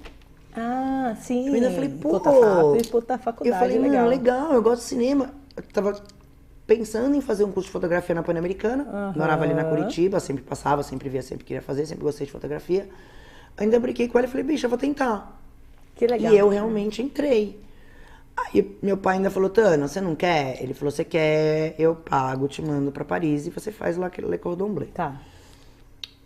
Ah, sim. Eu ainda falei, pô, Puta FAP e puta faculdade, eu falei, legal. mano, legal, eu gosto de cinema. Eu tava pensando em fazer um curso de fotografia na Pan-Americana. Morava ali na Curitiba, sempre passava, sempre via, sempre queria fazer, sempre gostei de fotografia. Ainda brinquei com ela e falei, bicho, eu vou tentar. Que legal. E eu realmente entrei. Aí meu pai ainda falou, Tana, você não quer? Ele falou, você quer, eu pago, te mando pra Paris e você faz lá aquele Le Cordon Bleu. Tá.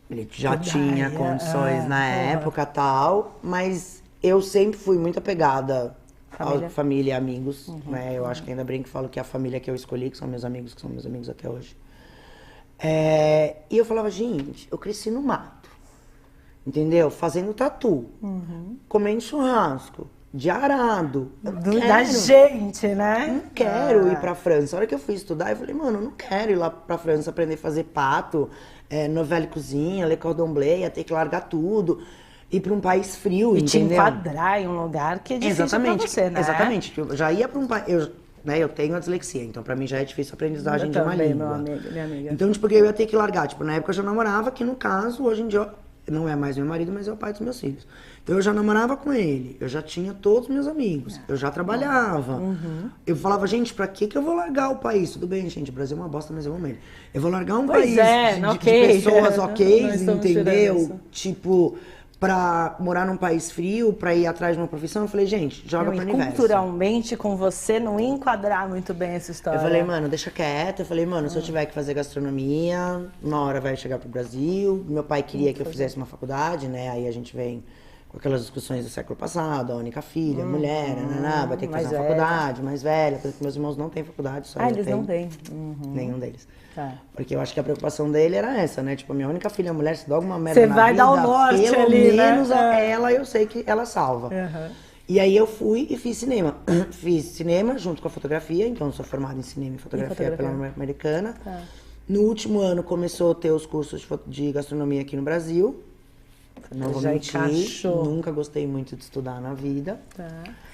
Ele já Que tinha daí, condições na porra. época tal, mas eu sempre fui muito apegada Família. à família e amigos, né? Eu acho que ainda brinco e falo que é a família que eu escolhi, que são meus amigos, que são meus amigos até hoje. E eu falava, gente, eu cresci no mato, entendeu? Fazendo tatu, comendo churrasco, de arado. Eu não Da quero. gente, né? Não quero ir pra França. A hora que eu fui estudar, eu falei, mano, eu não quero ir lá pra França aprender a fazer pato, novela e cozinha, Le Cordon Bleu, ia ter que largar tudo, ir pra um país frio, E te entendeu? enquadrar em um lugar que é difícil Exatamente, pra você, né? exatamente. Eu já ia pra um país, eu tenho a dislexia, então pra mim já é difícil a aprendizagem Eu de uma também, língua. meu amigo, minha amiga. Então, tipo, eu ia ter que largar. Tipo, na época eu já namorava, que no caso, hoje em dia, não é mais meu marido, mas é o pai dos meus filhos. Então eu já namorava com ele, eu já tinha todos os meus amigos, eu já trabalhava. Eu falava, gente, pra que eu vou largar o país? Tudo bem, gente, o Brasil é uma bosta, mas eu amo ele. Eu vou largar um Pois país é, de ok. pessoas Nós ok, estamos tirando entendeu? isso. Tipo, pra morar num país frio, pra ir atrás de uma profissão. Eu falei, gente, joga Não, pro e universo. culturalmente, com você, não ia enquadrar muito bem essa história. Eu falei, mano, deixa quieto. Eu falei, mano, se eu tiver que fazer gastronomia, uma hora vai chegar pro Brasil. Meu pai queria que eu fizesse uma faculdade, né? Aí a gente vem com aquelas discussões do século passado, a única filha, mulher, nananá, vai ter que mais fazer uma velha. faculdade, mais velha. Porque meus irmãos não têm faculdade, só eu eles tenho. não têm. Nenhum deles. Tá. Porque eu acho que a preocupação dele era essa, né? Tipo, a minha única filha mulher, se dá alguma merda Você na vai vida, dar o norte pelo ali, né? menos ela, eu sei que ela salva. E aí eu fui e fiz cinema. Fiz cinema junto com a fotografia, então eu sou formada em cinema e fotografia pela Americana. Tá. No último ano começou a ter os cursos de gastronomia aqui no Brasil. Não vou Já mentir, encaixou. nunca gostei muito de estudar na vida. Tá.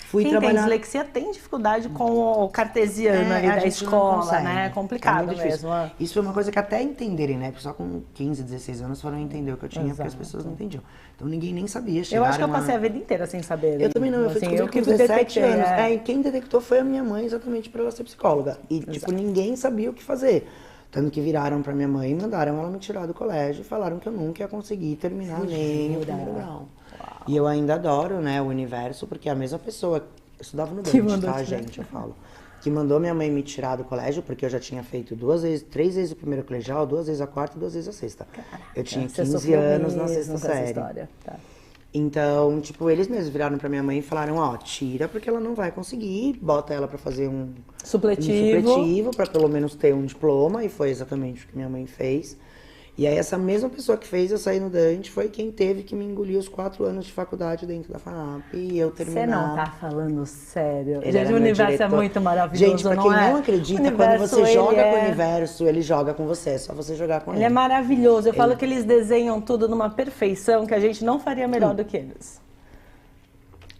Fui Quem trabalhar... tem dislexia tem dificuldade com o cartesiano ali a da gente não escola, consegue. né? É complicado muito difícil. mesmo. ó. Isso foi uma coisa que até entenderem, né? Porque só com 15, 16 anos foram entender o que eu tinha, porque as Exato. pessoas não entendiam. Então ninguém nem sabia. Eu acho que eu Chegaram passei a vida inteira sem saber. Eu também não, eu fui assim, descobrir eu que com 17 detectei, anos. é. E quem detectou foi a minha mãe, exatamente por ela ser psicóloga. E, tipo, ninguém sabia o que fazer. Tanto que viraram pra minha mãe e mandaram ela me tirar do colégio e falaram que eu nunca ia conseguir terminar nem o primeiro grau. E eu ainda adoro, né, o universo, porque é a mesma pessoa, eu estudava no Dante, mandou tá, tirar. gente, eu falo, que mandou minha mãe me tirar do colégio, porque eu já tinha feito 3 vezes o primeiro colegial, 2 vezes a quarta e 2 vezes a sexta. Eu tinha Você 15 sofreu anos na mesmo sexta com essa série. história. Tá. Então, tipo, eles mesmos viraram pra minha mãe e falaram, ó, tira porque ela não vai conseguir, bota ela pra fazer um supletivo pra pelo menos ter um diploma, e foi exatamente o que minha mãe fez. E aí essa mesma pessoa que fez eu sair no Dante foi quem teve que me engolir os 4 anos de faculdade dentro da FAAP e eu terminar. Você não tá falando sério. Ele Gente, era o meu universo diretor. é muito maravilhoso, Gente, pra não quem é? não acredita, O quando universo, você ele joga com o é- universo, ele joga com você. É só você jogar com Ele é maravilhoso. Eu falo que eles desenham tudo numa perfeição que a gente não faria melhor do que eles.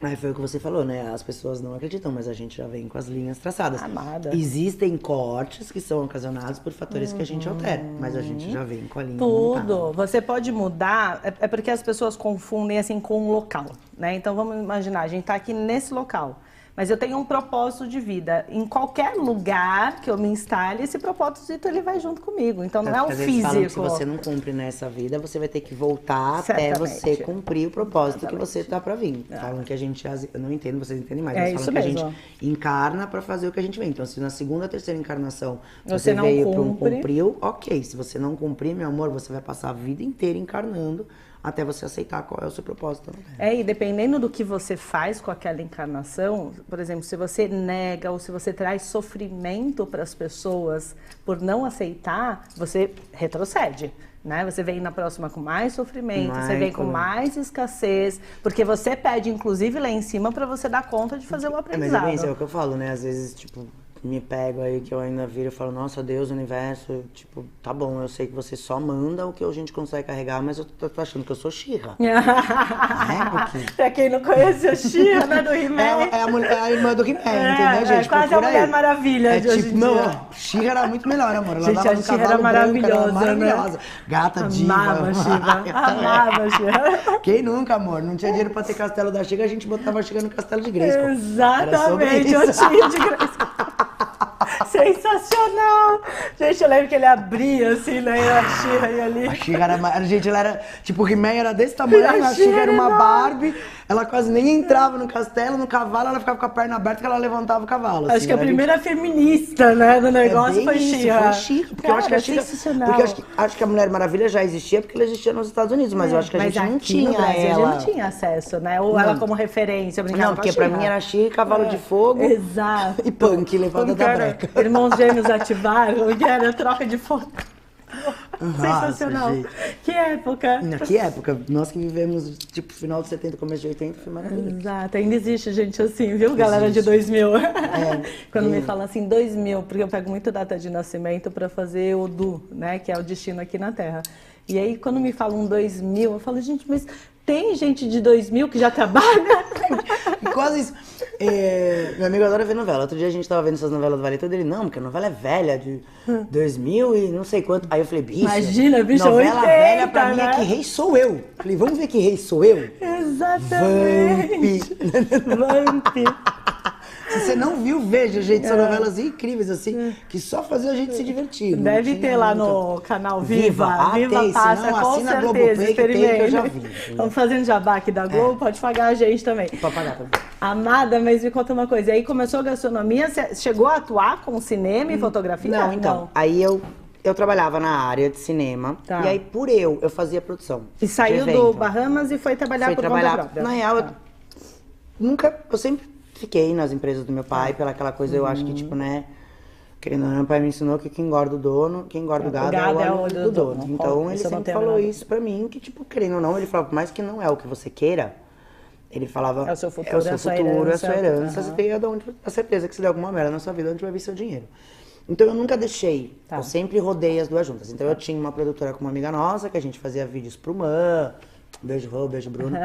Aí foi o que você falou, né? As pessoas não acreditam, mas a gente já vem com as linhas traçadas. Amada. Existem cortes que são ocasionados por fatores que a gente altera, mas a gente já vem com a linha Tudo. montada. Você pode mudar, é porque as pessoas confundem assim com um local, né? Então vamos imaginar, a gente tá aqui nesse local. Mas eu tenho um propósito de vida. Em qualquer lugar que eu me instale, esse propósito ele vai junto comigo. Então não é o Às vezes falam que se físico. você não cumpre nessa vida, você vai ter que voltar até Certamente. você cumprir o propósito que Exatamente. você tá pra vir. Falam que a gente, eu não entendo, vocês entendem mais, É mas isso falam que a mesmo. gente encarna pra fazer o que a gente vem. Então, se na segunda ou terceira encarnação Você você não veio pra um cumpre. cumpriu, ok. Se você não cumprir, meu amor, você vai passar a vida inteira encarnando até você aceitar qual é o seu propósito. E dependendo do que você faz com aquela encarnação, por exemplo, se você nega ou se você traz sofrimento para as pessoas por não aceitar, você retrocede. Né? Você vem na próxima com mais sofrimento, você vem com mais escassez, porque você pede, inclusive, lá em cima para você dar conta de fazer o Mas aprendizado. é bem isso, é o que eu falo, né? Às vezes, tipo, me pego aí que eu ainda viro e falo, nossa, Deus, universo, tipo, tá bom, eu sei que você só manda o que a gente consegue carregar, mas eu tô achando que eu sou She-Ra. Porque Pra quem não conhece a She-Ra, né, do He-Man. é a irmã do He-Man, entendeu, gente? É quase a Procura Mulher aí. Maravilha de hoje em não, dia. ó, She-Ra era muito melhor, amor. Ela Gente, andava a no She-Ra cavalo era branco, ela era maravilhosa, né? maravilhosa. Gata diva. Amava a She-Ra. Amava a She-Ra. Quem nunca, amor? Não tinha dinheiro pra ter castelo da She-Ra, a gente botava a She-Ra no castelo de Grayskull. Era sobre Exatamente, eu isso. tinha de graça. Sensacional! Gente, eu lembro que ele abria assim, né? E a She-Ra ia ali. A She-Ra era, gente, ela era, tipo, o He-Man era desse tamanho, a She-Ra era uma Barbie, ela quase nem entrava no castelo, no cavalo, ela ficava com a perna aberta que ela levantava o cavalo. Acho assim, que a era, primeira feminista, né, do negócio bem foi isso, She-Ra. foi She-Ra, porque eu acho que a She-Ra, sensacional. porque acho que a Mulher Maravilha já existia porque ela existia nos Estados Unidos, mas eu acho que a Mas gente não aqui tinha no Brasil ela. a gente não tinha acesso, né? Ou ela como referência, eu brincava Não, com a porque pra She-Ra. mim era She-Ra, cavalo de fogo Exato. e punk, levada Como da que era? breca. Irmãos gêmeos ativaram, que era troca de foto. Sensacional. gente. Que época. Na que época? Nós que vivemos, tipo, final de 70, começo de 80, foi maravilhoso. Exato, ainda existe gente assim, viu, galera de 2000? Quando me fala assim, 2000, porque eu pego muito data de nascimento para fazer o Du, né, que é o destino aqui na Terra. E aí, quando me falam 2000, eu falo, gente, mas tem gente de 2000 que já trabalha? E quase isso. Meu amigo adora ver novela. Outro dia a gente tava vendo essas novelas do Vale Tudo, ele, não, porque a novela é velha, de 2000 e não sei quanto. Aí eu falei, bicho, Imagina, bicho, novela 80, velha pra mim é né? que rei sou eu. Falei, vamos ver que rei sou eu? Exatamente. Vamp. Se você não viu, veja, gente, são novelas incríveis, assim, que só faziam a gente se divertir. não Deve tinha ter lá muita- no canal Viva. Viva, tem, passa, se não, com assina a certeza, Globoplay que tem, que eu experimente. já vi. Estamos fazendo jabá aqui da Globo, pode pagar a gente também. Pra pagar também. Amada, mas me conta uma coisa, aí começou a gastronomia, você chegou a atuar com cinema e fotografia? Não, então, aí eu trabalhava na área de cinema, Tá. e aí por eu fazia produção. E saiu de do evento. Bahamas e foi trabalhar Fui por trabalhar, conta própria. na real, eu sempre fiquei nas empresas do meu pai, pela aquela coisa, eu acho que, tipo, né, querendo ou não, meu pai me ensinou que quem engorda o dono, quem engorda o gado é o olho do dono. Então, ele Isso eu não sempre tenho falou nada. isso pra mim, que, tipo, querendo ou não, ele falava, por mais que não é o que você queira, ele falava, É o seu futuro, é o seu é a sua futuro, é a sua herança. herança, Aham. você tem a certeza que se der alguma merda na sua vida, onde vai vir seu dinheiro. Então eu nunca deixei, Tá. eu sempre rodei as duas juntas. Então eu tinha uma produtora com uma amiga nossa, que a gente fazia vídeos pro MAN, beijo Rô, beijo Bruno.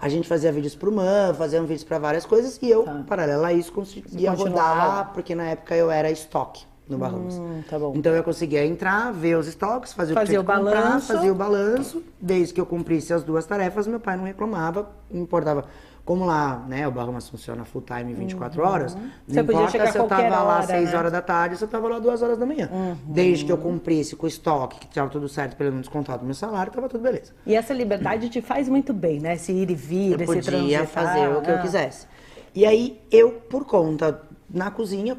A gente fazia vídeos pro MAN, fazia vídeos pra várias coisas e eu, paralelo a isso, conseguia continuava. rodar, porque na época eu era estoque no Bahamas. Tá bom. Então eu conseguia entrar, ver os estoques, fazer o que Fazia tinha que o comprar, balanço. fazia o balanço. Desde que eu cumprisse as duas tarefas, meu pai não reclamava, não importava. Como lá, né, o Bahamas funciona full time 24 horas, Você não podia importa chegar se eu qualquer tava lá hora, 6 né? horas da tarde, se eu tava lá 2 horas da manhã. Desde que eu cumprisse com o estoque, que tava tudo certo pelo descontado do meu salário, tava tudo beleza. E essa liberdade te faz muito bem, né? Esse ir e vir, Eu esse podia transitar. fazer o que eu Ah. quisesse. E aí, eu, por conta, na cozinha,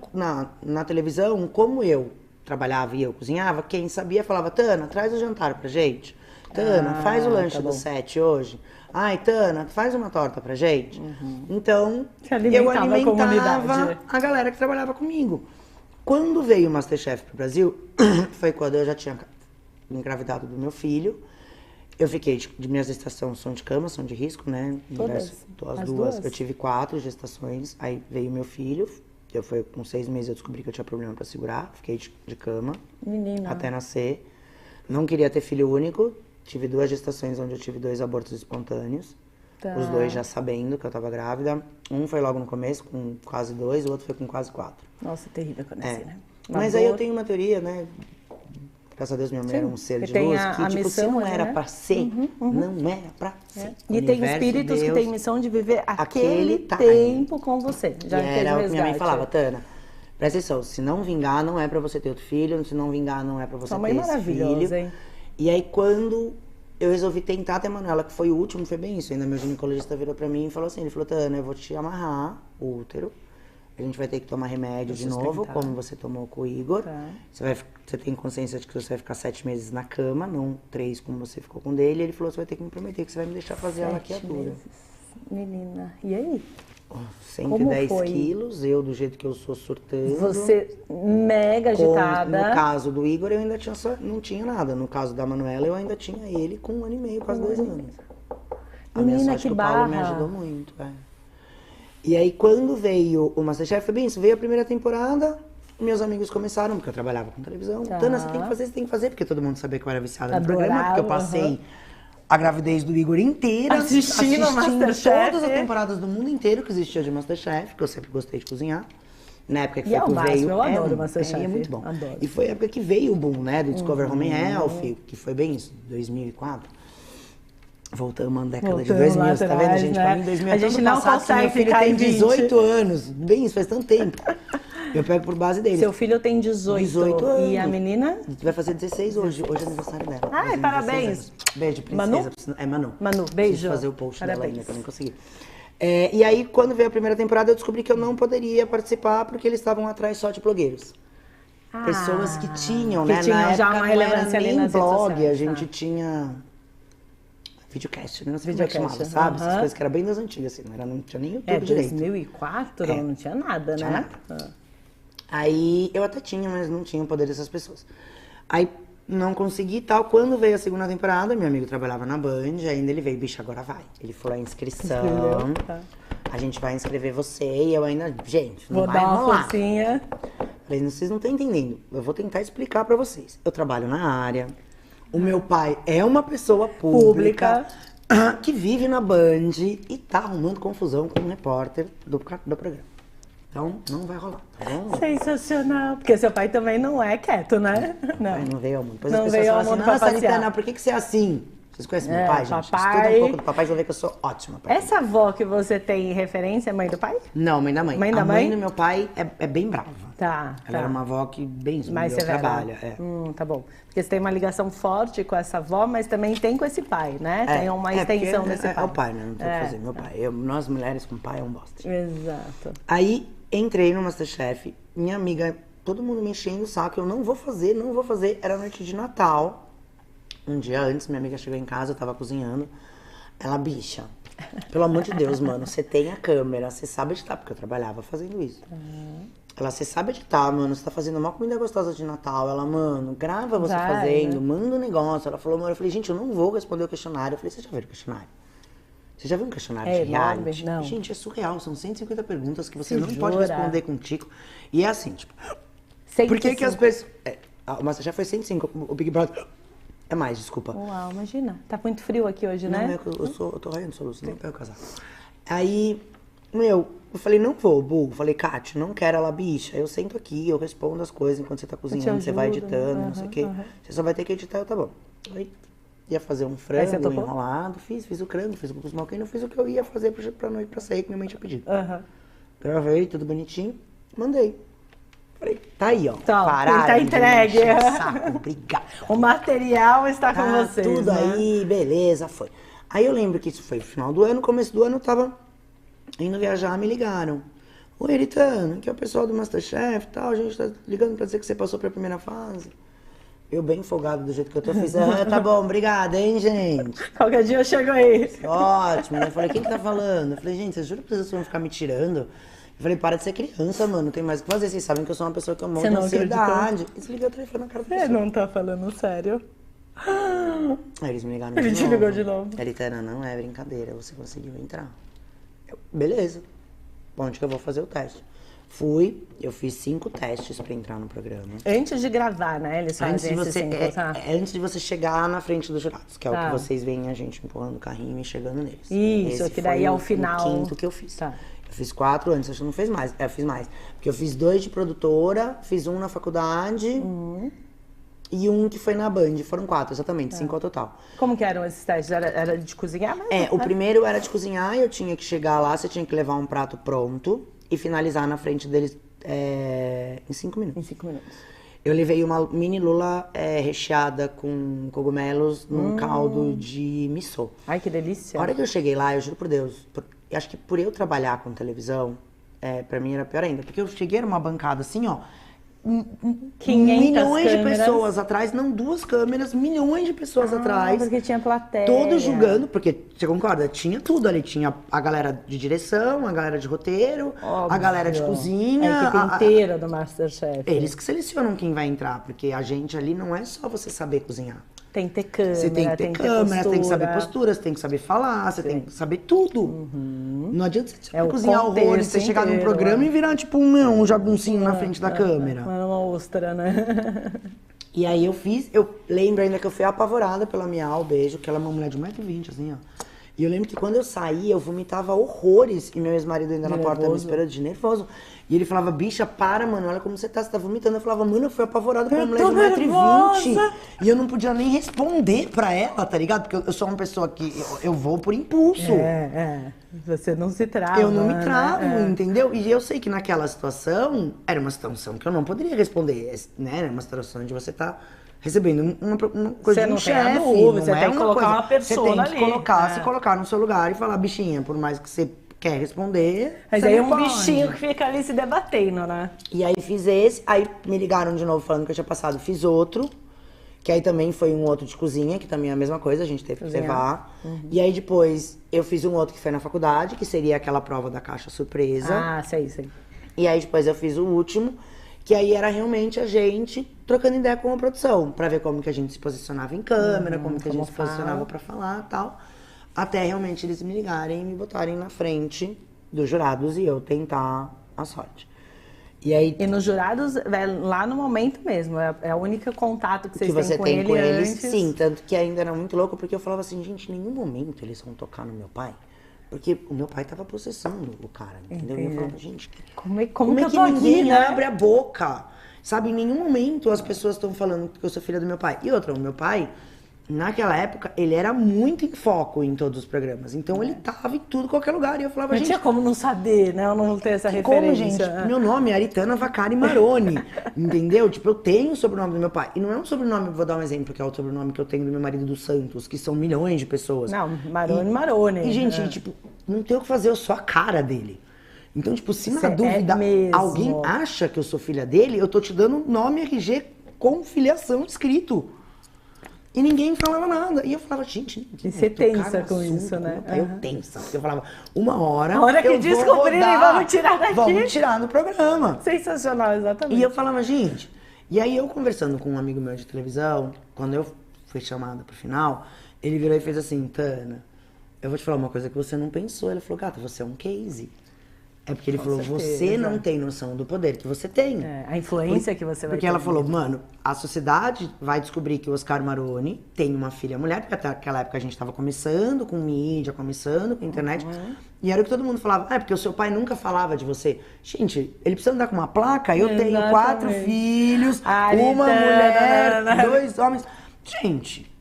na televisão, como eu trabalhava e eu cozinhava, quem sabia falava, Tana, traz o jantar pra gente. Tana, faz o lanche tá bom. do 7 hoje. Ai, Tana, faz uma torta pra gente. Então, Você eu alimentava a alimentava comunidade. a galera que trabalhava comigo. Quando veio o Masterchef pro Brasil, foi quando eu já tinha engravidado do meu filho. Eu fiquei, de minhas gestações são de cama, são de risco, né? Todas? As As duas. duas? Eu tive 4 gestações, aí veio meu filho. Com 6 meses eu descobri que eu tinha problema pra segurar. Fiquei de cama Menina. até nascer. Não queria ter filho único. Tive 2 gestações onde eu tive 2 abortos espontâneos. Tá. Os dois já sabendo que eu tava grávida. Um foi logo no começo, com quase 2, o outro foi com quase 4. Nossa, terrível quando é assim, né? Uma Mas dor. aí eu tenho uma teoria, né? Graças a Deus, minha mãe era um ser que de tem luz, a que tipo, se missão não ali, era né? pra ser, não era pra ser. E O tem universo, espíritos que Deus, têm missão de viver aquele time. tempo com você. Já E fez era o o que minha mãe resgate. falava, Tana, presta atenção, se não vingar, não é pra você ter outro filho, se não vingar, não é pra você Sua ter mãe esse maravilhosa, filho. hein? E aí, quando eu resolvi tentar ter a Manuela, que foi o último, foi bem isso, ainda meu ginecologista virou pra mim e falou assim, ele falou, Tana, eu vou te amarrar o útero, a gente vai ter que tomar remédio de novo, como você tomou com o Igor. Tá. Você tem consciência de que você vai ficar 7 meses na cama, não 3 como você ficou com o dele. Ele falou, você vai ter que me prometer que você vai me deixar fazer a laqueadura. Menina, e aí? 110 foi? quilos, eu do jeito que eu sou surtando. Você mega agitada. No caso do Igor, eu ainda tinha não tinha nada. No caso da Manuela, eu ainda tinha ele com 1 ano e meio, quase 2 anos. A minha Menina, sorte que que o Paulo me barra. ajudou muito. E aí, quando veio o Masterchef, foi bem isso. Veio a primeira temporada, meus amigos começaram, porque eu trabalhava com televisão. Tá. Tana, você tem que fazer, porque todo mundo sabia que eu era viciada no Adorava, programa, porque eu passei a gravidez do Igor inteira, Assistindo Masterchef. todas as temporadas do mundo inteiro que existia de Masterchef, porque eu sempre gostei de cozinhar. Na época que E foi é o que máximo, veio. eu adoro Masterchef. É muito bom. Adoro. E foi a época que veio o boom, né? Do Discover Home and Health, que foi bem isso, 2004. Voltamos uma década de 2000, lá tá vendo, atrás, gente? né? Pra mim, 2000 A é tão gente no não passado que consegue meu filho ficar tem em 20. 18 anos. Bem, isso faz tanto tempo. Eu pego por base dele. Seu filho tem 18. 18 anos. E a menina? Vai fazer 16 hoje. Hoje é aniversário dela. Ai, Fazendo parabéns. 16 anos. Beijo, princesa. Manu? É Manu. Manu, Preciso beijo. fazer o post dela Parabéns. ainda, que eu não consegui. E aí, quando veio a primeira temporada, eu descobri que eu não poderia participar porque eles estavam atrás só de blogueiros. Pessoas que tinham, que né? tinham Na já época uma não era relevância ali nem nas redes blog, sociais, a gente tá. tinha videocast, né? Não sei como é que Videocast, chamava, sabe? Essas aham. coisas que era bem das antigas, assim, não tinha nem YouTube direito. 2004 não tinha nada, Tinha né? nada. Aí eu até tinha, mas não tinha o poder dessas pessoas. Aí não consegui e tal. Quando veio a segunda temporada, meu amigo trabalhava na Band, ainda ele veio, bicho, agora vai. Ele falou a inscrição, Entendeu? Tá. a gente vai inscrever você e eu ainda, gente, não Vou vai dar uma rolar. forcinha. Falei, vocês não estão entendendo. Eu vou tentar explicar pra vocês. Eu trabalho na área. O meu pai é uma pessoa pública que vive na Band e tá arrumando confusão com um repórter do programa. Então, não vai rolar, tá bom? Sensacional. Porque seu pai também não é quieto, né? Pai não veio ao mundo. Depois Não as pessoas veio ao falam assim, mundo pra nossa, passear. Alitana, por que você é assim? Vocês conhecem meu pai, gente? papai- Estuda um pouco do papai, vocês vão ver que eu sou ótima. pai. Essa avó que você tem referência é mãe do pai? Não, mãe da mãe. Mãe da a mãe mãe? do meu pai é bem brava. Tá, Ela era uma avó que bem mais meu severa. trabalho. Tá bom. Porque você tem uma ligação forte com essa avó, mas também tem com esse pai, né? Tem uma extensão porque desse pai. É o pai, né? Não tem o que fazer. Meu pai. Nós mulheres com pai é um bosta. Exato. Aí entrei no Masterchef, minha amiga, todo mundo me enchendo o saco, eu não vou fazer, não vou fazer. Era noite de Natal. Um dia antes, minha amiga chegou em casa, eu tava cozinhando. Ela, bicha, pelo amor de Deus, mano, você tem a câmera, você sabe editar, porque eu trabalhava fazendo isso. Ela, você sabe editar, mano, você tá fazendo uma comida gostosa de Natal. Ela, mano, grava você Vai, fazendo, né? manda um negócio. Ela falou, mano, eu falei, gente, eu não vou responder o questionário. Eu falei, você já viu o questionário? Você já viu um questionário É de reality? enorme, não. Gente, é surreal, são 150 perguntas que você Se não pode jura? responder com tico. E é assim, tipo, por que as 105. pessoas... o Masterchef foi 105, o Big Brother... É mais, desculpa. Uau, imagina. Tá muito frio aqui hoje, Não, né? é que eu tô raiando soluço, não pego casar. Aí, eu falei, não vou, Bu. Falei, Kátia, não quero ela, bicha. Eu sento aqui, eu respondo as coisas enquanto você tá cozinhando, você vai ajudo, editando, né? não sei o quê. Você só vai ter que editar, eu tá bom. Aí, ia fazer um Aí você frango topou? enrolado, fiz o frango, fiz o cuscuz malquinho, fiz o que eu ia fazer pra noite pra sair, que minha mãe tinha pedido. Aham. Gravei, tudo bonitinho, mandei. Falei, tá aí, ó. Tá, Pararam tá de entregue. me encher o saco, obrigado. O material está com Tá vocês, tudo né? aí, beleza, foi. Aí eu lembro que isso foi no final do ano, começo do ano, eu tava indo viajar, me ligaram. Oi, Eritano, aqui é o pessoal do Masterchef e tal, a gente tá ligando pra dizer que você passou pra primeira fase. Eu bem folgado do jeito que eu tô, fiz, tá bom, obrigada, hein, gente. Qualquer dia eu chego aí. Ótimo, né? Eu falei, quem que tá falando? Eu falei, gente, vocês juram que vocês vão ficar me tirando? Eu falei, para de ser criança, mano, não tem mais o que fazer. Vocês sabem que eu sou uma pessoa que eu morro Você de não ansiedade. E desliguei o telefone na cara da Você pessoa. não tá falando sério. Aí eles me ligaram Ele de te novo. ligou de novo. Eritana, não é brincadeira, você conseguiu entrar. Eu, beleza. Onde que eu vou fazer o teste? Eu fiz 5 testes pra entrar no programa. Antes de gravar, né? Eles fazem antes de você chegar na frente dos jurados, que é o que vocês veem a gente empurrando o carrinho e chegando neles. Isso, Esse que daí é o final. O quinto que eu fiz. Eu fiz 4 antes, acho que não fez mais. Eu fiz mais. Porque eu fiz 2 de produtora, fiz 1 na faculdade e 1 que foi na Band. Foram 4, exatamente, 5 ao total. Como que eram esses testes? Era de cozinhar mesmo? O primeiro era de cozinhar, eu tinha que chegar lá, você tinha que levar um prato pronto e finalizar na frente deles em 5 minutos. Em 5 minutos. Eu levei uma mini lula recheada com cogumelos num caldo de miso. Ai, que delícia. A hora que eu cheguei lá, eu juro por Deus, acho que por eu trabalhar com televisão, pra mim era pior ainda. Porque eu cheguei numa bancada assim, ó, 500 milhões de câmeras. pessoas atrás, não 2 câmeras, milhões de pessoas atrás. Porque tinha plateia. Todos julgando, porque, você concorda? Tinha tudo ali. Tinha a galera de direção, a galera de roteiro, a galera de cozinha. A equipe inteira do Masterchef. Eles que selecionam quem vai entrar, porque a gente ali não é só você saber cozinhar. Tem que ter câmera, Você tem que ter câmera, tem que saber postura. posturas, tem que saber falar, você tem que saber tudo. Não adianta você o cozinhar horrores, você contexto chegar num inteiro, programa e virar tipo um jaguncinho na frente da câmera. Uma ostra, né? E aí eu lembro ainda que eu fui apavorada pela Miau, beijo, que ela é uma mulher de 1,20 m, assim, ó. E eu lembro que quando eu saí, eu vomitava horrores, e meu ex-marido ainda na porta me esperando de nervoso. E ele falava, bicha, para, mano, olha como você tá vomitando. Eu falava, mano, eu fui apavorada por uma mulher de 1,20 m. E eu não podia nem responder pra ela, tá ligado? Porque eu sou uma pessoa que eu vou por impulso. Você não se trava. Eu não me travo, entendeu? E eu sei que naquela situação, era uma situação que eu não poderia responder, né? Era uma situação onde você tá recebendo uma coisa de um chefe. Você tem que colocar uma pessoa ali. Você tem que se colocar no seu lugar e falar, bichinha, por mais que você quer responder, mas aí é um bichinho que fica ali se debatendo, né? E aí fiz esse, aí me ligaram de novo falando que eu tinha passado, fiz outro, que aí também foi um outro de cozinha, que também é a mesma coisa, a gente teve que levar. E aí depois eu fiz um outro que foi na faculdade, que seria aquela prova da caixa surpresa. Ah, sei. E aí depois eu fiz o último, que aí era realmente a gente trocando ideia com a produção, pra ver como que a gente se posicionava em câmera, como que a gente se posicionava pra falar e tal. Até realmente eles me ligarem e me botarem na frente dos jurados e eu tentar a sorte. E nos jurados, lá no momento mesmo, é o único contato que vocês têm com eles antes. Sim, tanto que ainda era muito louco, porque eu falava assim, gente, em nenhum momento eles vão tocar no meu pai. Porque o meu pai tava processando o cara, entendeu? E eu falava, gente, como é que ninguém abre a boca? Sabe, em nenhum momento as pessoas estão falando que eu sou filha do meu pai. E outra, o meu pai, naquela época, ele era muito em foco em todos os programas. Então ele tava em tudo, qualquer lugar. E eu falava, não gente... tinha como não saber, né? Eu não ter essa referência. Como, gente? Meu nome é Aritana Vacari Maroni, entendeu? Tipo, eu tenho o sobrenome do meu pai. E não é um sobrenome, vou dar um exemplo, que é o sobrenome que eu tenho do meu marido dos Santos, que são milhões de pessoas. Não, Maroni. E, gente, tipo, não tem o que fazer, eu sou a cara dele. Então, tipo, se na Você dúvida mesmo. alguém acha que eu sou filha dele, eu tô te dando nome RG com filiação escrito. E ninguém falava nada. E eu falava, gente... E você tensa com isso, né? Eu tensa. Eu falava, uma hora... A hora que descobrirem, vamos tirar daqui. Vamos tirar do programa. Sensacional, exatamente. E eu falava, gente... E aí eu conversando com um amigo meu de televisão, quando eu fui chamada pro final, ele virou e fez assim, Tana, eu vou te falar uma coisa que você não pensou. Ele falou, gata, você é um case. É porque ele falou, você não tem noção do poder que você tem. A influência que você vai ter. Porque ela falou, mano, a sociedade vai descobrir que o Oscar Maroni tem uma filha mulher, porque até aquela época a gente tava começando com mídia, começando com internet. E era o que todo mundo falava, porque o seu pai nunca falava de você. Gente, ele precisa andar com uma placa, eu tenho 4 filhos, uma mulher, 2 homens. Gente...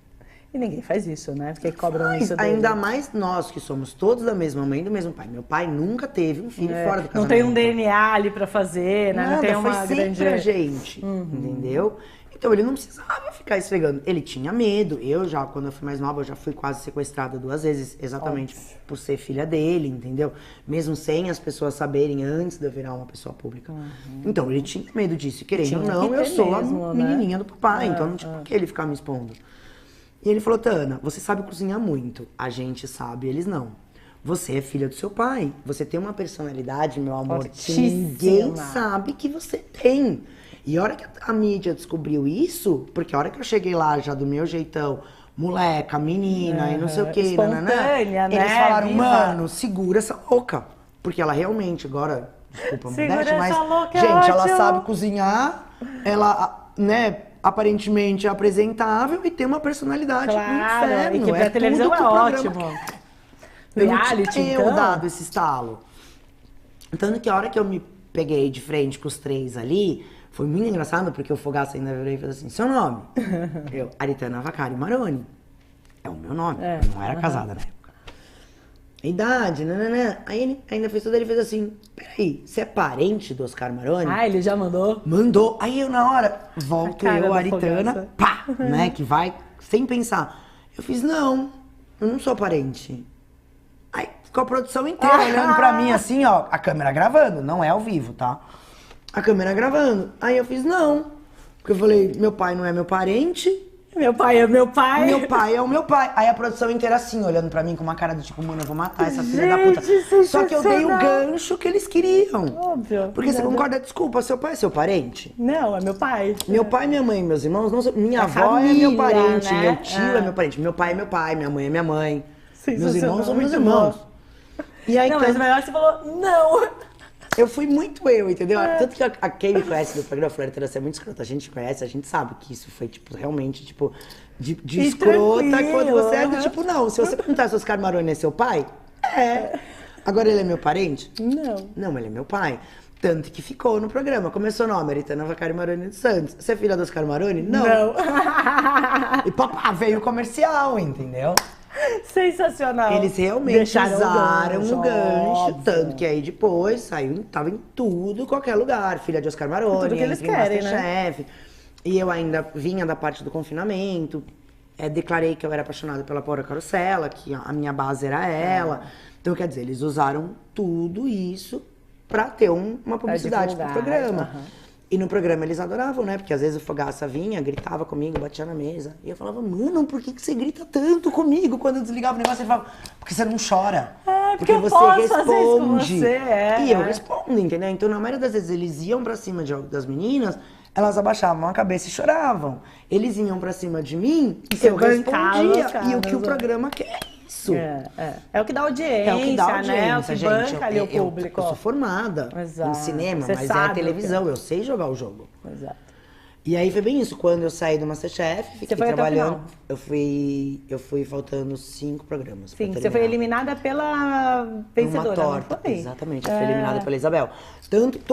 E ninguém faz isso, né? Porque cobram isso dele. Ainda mais nós, que somos todos da mesma mãe e do mesmo pai. Meu pai nunca teve um filho fora do casamento. Não tem um DNA ali pra fazer, né? Nada, não tem uma foi grande... sempre a gente, entendeu? Então ele não precisava ficar esfregando. Ele tinha medo. Eu já, quando eu fui mais nova, eu já fui quase sequestrada 2 vezes, exatamente por ser filha dele, entendeu? Mesmo sem as pessoas saberem antes de eu virar uma pessoa pública. Então ele tinha medo disso. E querendo ou não, eu sou mesmo, a menininha do papai, então não tinha por que ele ficar me expondo. E ele falou, Tana, você sabe cozinhar muito. A gente sabe, eles não. Você é filha do seu pai. Você tem uma personalidade, meu amor, que ninguém sabe que você tem. E a hora que a mídia descobriu isso, porque a hora que eu cheguei lá já do meu jeitão, moleca, menina e não sei o quê, espontânea, né? Eles falaram, Viva. mano, segura essa louca. Porque ela realmente, agora, Desculpa, Segurança modéstia, mas, louca é gente, ela ótimo. sabe cozinhar, ela, né, aparentemente é apresentável e tem uma personalidade do Claro, inferno. e que pra televisão tudo que é o programa ótimo. quer. Eu não Reality, tinha eu então? dado esse estalo. Tanto que a hora que eu me peguei de frente com os três ali, foi muito engraçado, porque o Fogaça ainda virou e fez assim, seu nome? Eu, Aritana Vacari Maroni. É o meu nome, eu não era casada na época. Idade, nananã. Aí ele ainda fez tudo, ele fez assim, peraí, você é parente do Oscar Maroni? Ah, ele já mandou? Mandou. Aí eu na hora, volto A cara eu, da Aritana, Fogaça. pá, né, que vai sem pensar. Eu fiz, não, eu não sou parente. Aí ficou a produção inteira olhando pra mim assim, ó, a câmera gravando, não é ao vivo, tá? A câmera gravando. Aí eu fiz, não. Porque eu falei, meu pai não é meu parente, Meu pai é meu pai. meu pai é o meu pai. Aí a produção inteira assim, olhando pra mim com uma cara do tipo, mano, eu vou matar essa filha da puta. Gente, Só que eu dei o sensacional. gancho que eles queriam. Óbvio. Porque você concorda, desculpa, seu pai é seu parente? Não, é meu pai. Meu pai, minha mãe e meus irmãos, não são... minha É avó é família, meu parente, né? meu tio é meu parente, meu pai é meu pai, minha mãe é minha mãe, meus Sensacional, irmãos são meus muito irmãos. bom. E aí, Não, mas o melhor é que você falou, não. eu fui muito eu, entendeu? Tanto que quem me conhece do programa, Floresta, você é muito escrota, a gente conhece, a gente sabe que isso foi, tipo, realmente, tipo, de E escrota, tranquilo, quando você é do aham. tipo, não, se você perguntar se o Oscar Maroni é seu pai, é. Agora ele é meu parente? Não. Não, ele é meu pai. Tanto que ficou no programa. Começou o nome, Aritana Vacari Maroni dos Santos. Você é filha do Oscar Maroni? Não. E papá, veio o comercial, entendeu? Sensacional. Eles realmente Deixaram usaram o gancho, óbvio. tanto que aí depois saiu, tava em tudo, qualquer lugar. Filha de Oscar Maroni, Tudo que eles entra em querem, né? Masterchef. E eu ainda vinha da parte do confinamento. Declarei que eu era apaixonada pela Paula Carosella, que a minha base era ela. Então, quer dizer, eles usaram tudo isso pra ter uma publicidade pro divulgar, programa. aham. E no programa eles adoravam, né? Porque às vezes o Fogaça vinha, gritava comigo, batia na mesa. E eu falava, mano, por que você grita tanto comigo? Quando eu desligava o negócio, ele falava, porque você não chora. porque eu posso fazer isso com você, E eu respondo, entendeu? Então, na maioria das vezes, eles iam pra cima das meninas, elas abaixavam a cabeça e choravam. Eles iam pra cima de mim, você eu bancava respondia. os caras, E o que o né? programa quer é isso. É o que dá audiência, É o que dá audiência, né? É o que gente. banca ali o público. Eu sou formada Exato. em cinema, Você mas sabe é o que televisão, eu sei jogar o jogo. Exato. E aí foi bem isso, quando eu saí do Masterchef, fiquei foi até o trabalhando. final? Eu fui faltando 5 programas. pra Sim, você terminar. foi eliminada pela vencedora, Uma torta, não foi? exatamente. Eu fui eliminada pela Isabel.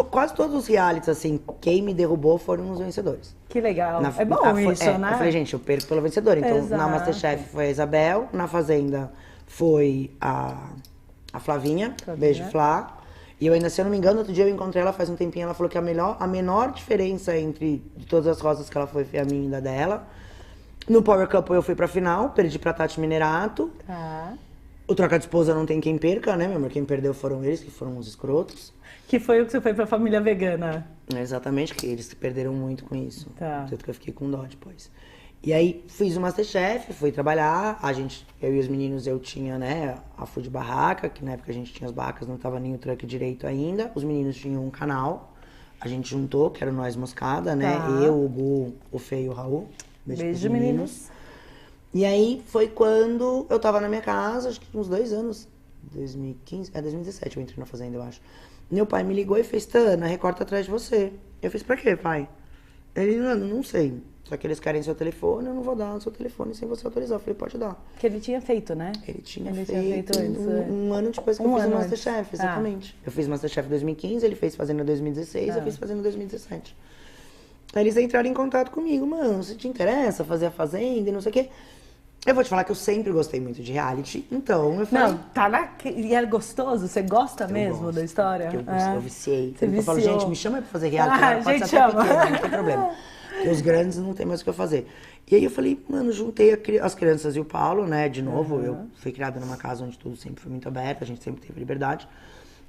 Quase todos os realities, assim, quem me derrubou foram os vencedores. Que legal. Na- É bom isso, né? Eu falei, gente, eu perco pela vencedora. Então, na Exato. Masterchef foi a Isabel, na Fazenda foi a Flavinha, beijo Flá. E eu ainda, se eu não me engano, outro dia eu encontrei ela faz um tempinho, ela falou que a menor diferença entre de todas as rosas que ela foi a minha e da dela. No Power Couple eu fui pra final, perdi pra Tati Minerato. Tá. O Troca de Esposa não tem quem perca, né, meu amor? Quem perdeu foram eles, que foram os escrotos. Que foi o que você foi pra família vegana. Exatamente, que eles perderam muito com isso. Tá. Tanto que eu fiquei com dó depois. E aí fiz o Masterchef, fui trabalhar, eu e os meninos, eu tinha, né, a Food Barraca, que na época a gente tinha as barracas, não tava nem o truck direito ainda. Os meninos tinham um canal, a gente juntou, que era o Nós Moscada, né? Tá. Eu, o Gu, o Fê e o Raul. Beijo, pros meninos. E aí foi quando eu tava na minha casa, acho que uns 2 anos, 2015, 2017 eu entrei na Fazenda, eu acho. Meu pai me ligou e fez, Tana, recorta atrás de você. Eu fiz, pra quê, pai? Ele, não sei. Só que eles querem seu telefone, eu não vou dar o seu telefone sem você autorizar. Eu falei, pode dar. Que ele tinha feito, né? Ele tinha Ele feito tinha feito antes, um ano depois que eu Um fiz o ano Masterchef, antes. exatamente. Eu fiz Masterchef em 2015, ele fez Fazenda em 2016, eu fiz Fazenda em 2017. Aí eles entraram em contato comigo, mano, se te interessa fazer a Fazenda e não sei o quê. Eu vou te falar que eu sempre gostei muito de reality, então eu falei... Não, tá na... E é gostoso? Você gosta mesmo gosto, da história? Eu viciei. Você Eu falo, viciou. gente, me chama aí pra fazer reality, Ah, agora pode gente, ser até chama. pequeno, não tem problema. Porque os grandes não tem mais o que eu fazer. E aí eu falei, mano, juntei as crianças e o Paulo, né, de novo. Eu fui criada numa casa onde tudo sempre foi muito aberto, a gente sempre teve liberdade.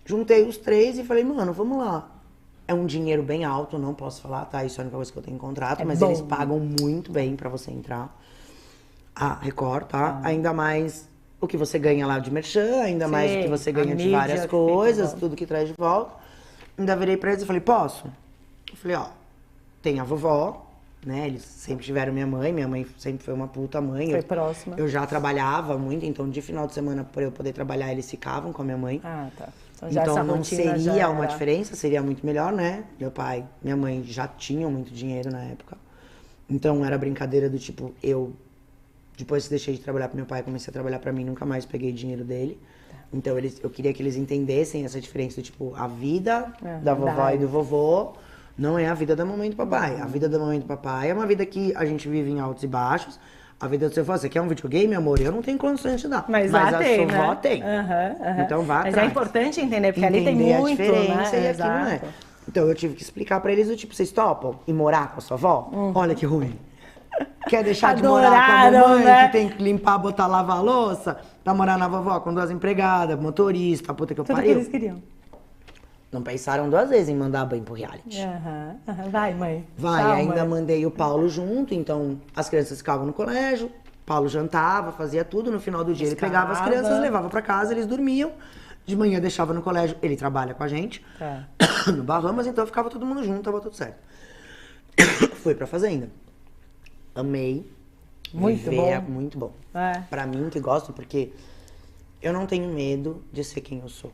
Juntei os 3 e falei, mano, vamos lá. É um dinheiro bem alto, não posso falar, tá? Isso é a única coisa que eu tenho em contrato, mas bom. eles pagam muito bem pra você entrar. A Record, tá? Ainda mais o que você ganha lá de merchan, ainda mais o que você a ganha de mídia várias que fica coisas, bom. tudo que traz de volta. Ainda virei pra eles e falei, posso? Eu falei, ó, tem a vovó, né? Eles sempre tiveram minha mãe sempre foi uma puta mãe. Foi próxima. Eu já trabalhava muito, então de final de semana, por eu poder trabalhar, eles ficavam com a minha mãe. Ah, tá. já Então essa não rotina seria já uma era. diferença, seria muito melhor, né? Meu pai, minha mãe já tinham muito dinheiro na época. Então era brincadeira do tipo, depois que deixei de trabalhar pro meu pai, comecei a trabalhar pra mim, nunca mais peguei dinheiro dele. Então eu queria que eles entendessem essa diferença do tipo, a vida da vovó e do vovô não é a vida da mamãe e do papai. A vida da mamãe e do papai é uma vida que a gente vive em altos e baixos. A vida do seu avô, você quer um videogame, amor? Eu não tenho condições de te dar. Mas a tem, sua avó né? tem. Então vá atrás. Mas é importante entender, porque ali tem Entender muito, a diferença né? e aquilo não é. Então eu tive que explicar pra eles do tipo, vocês topam ir morar com a sua avó? Olha que ruim. Quer deixar de morar com a mamãe, né? que tem que limpar, botar, lavar a louça, pra morar na vovó com 2 empregadas, motorista, puta que eu Tudo pariu. que eles queriam. Não pensaram 2 vezes em mandar banho pro reality. Vai, mãe. Vai, Tchau, ainda mãe. mandei o Paulo junto, então as crianças ficavam no colégio, Paulo jantava, fazia tudo, no final do dia ele pegava as crianças, levava pra casa, eles dormiam, de manhã deixava no colégio, ele trabalha com a gente, no Bahamas, então ficava todo mundo junto, tava tudo certo. Fui pra fazenda. Amei. Muito viver, bom. Muito bom. É. Pra mim, que gosto, porque eu não tenho medo de ser quem eu sou.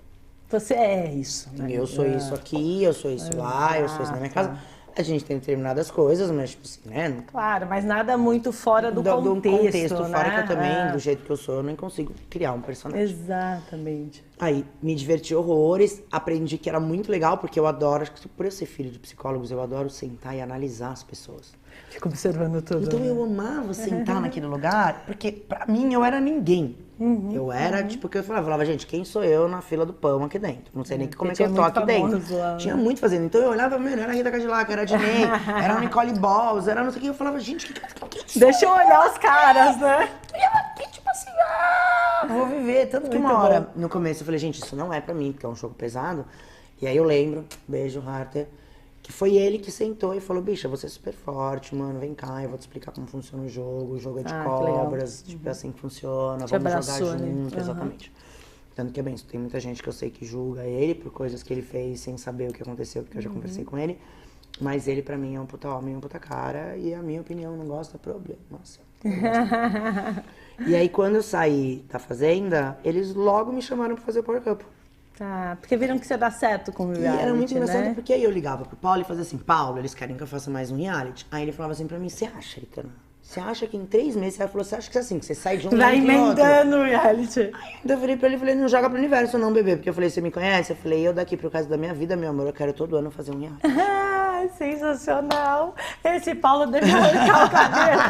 Você é isso, né? Eu sou isso aqui, eu sou isso lá, eu sou isso na minha casa. A gente tem determinadas coisas, mas tipo assim, né? Claro, mas nada muito fora do Do contexto, né? fora que eu também, do jeito que eu sou, eu nem consigo criar um personagem. Exatamente. Aí, me diverti horrores, aprendi que era muito legal, porque eu adoro, acho que por eu ser filho de psicólogos, eu adoro sentar e analisar as pessoas. Fico observando tudo. Então eu amava sentar naquele lugar, porque pra mim eu era ninguém. Eu era, tipo, que eu falava, gente, quem sou eu na fila do pão aqui dentro? Não sei nem como é que eu tô aqui dentro. Lá, tinha muito fazendo. Então eu olhava, mano, era a Rita Cadillac, era a Diney, era a Nicole Balls, era não sei o que. Eu falava, gente, que deixa eu olhar os caras, né? eu aqui, tipo assim, vou viver. Tanto que uma hora, no começo, eu falei, gente, isso não é pra mim, porque é um jogo pesado. E aí eu lembro, beijo, Harter, que foi ele que sentou e falou, bicha, você é super forte, mano, vem cá, eu vou te explicar como funciona o jogo é de cobras, tipo, é assim que funciona, vamos jogar junto, exatamente. Tanto que é bem, tem muita gente que eu sei que julga ele por coisas que ele fez sem saber o que aconteceu, porque eu já conversei com ele, mas ele pra mim é um puta homem, um puta cara, e a minha opinião não gosta, problema, nossa. E aí quando eu saí da fazenda, eles logo me chamaram pra fazer o Power Couple. Tá, porque viram que você dá certo com o reality, E era muito engraçado, né? porque aí eu ligava pro Paulo e fazia assim, Paulo, eles querem que eu faça mais um reality. Aí ele falava assim pra mim, você acha, Ritana? Você acha que em 3 meses, ele falou, você acha que assim, que você sai de um vai entra em outro? emendando o reality. Aí eu virei pra ele e falei, não joga pro universo não, bebê. Porque eu falei, você me conhece? Eu falei, eu daqui pro caso da minha vida, meu amor, eu quero todo ano fazer um reality. Ah, sensacional. Esse Paulo deixou arrancar o cabelo.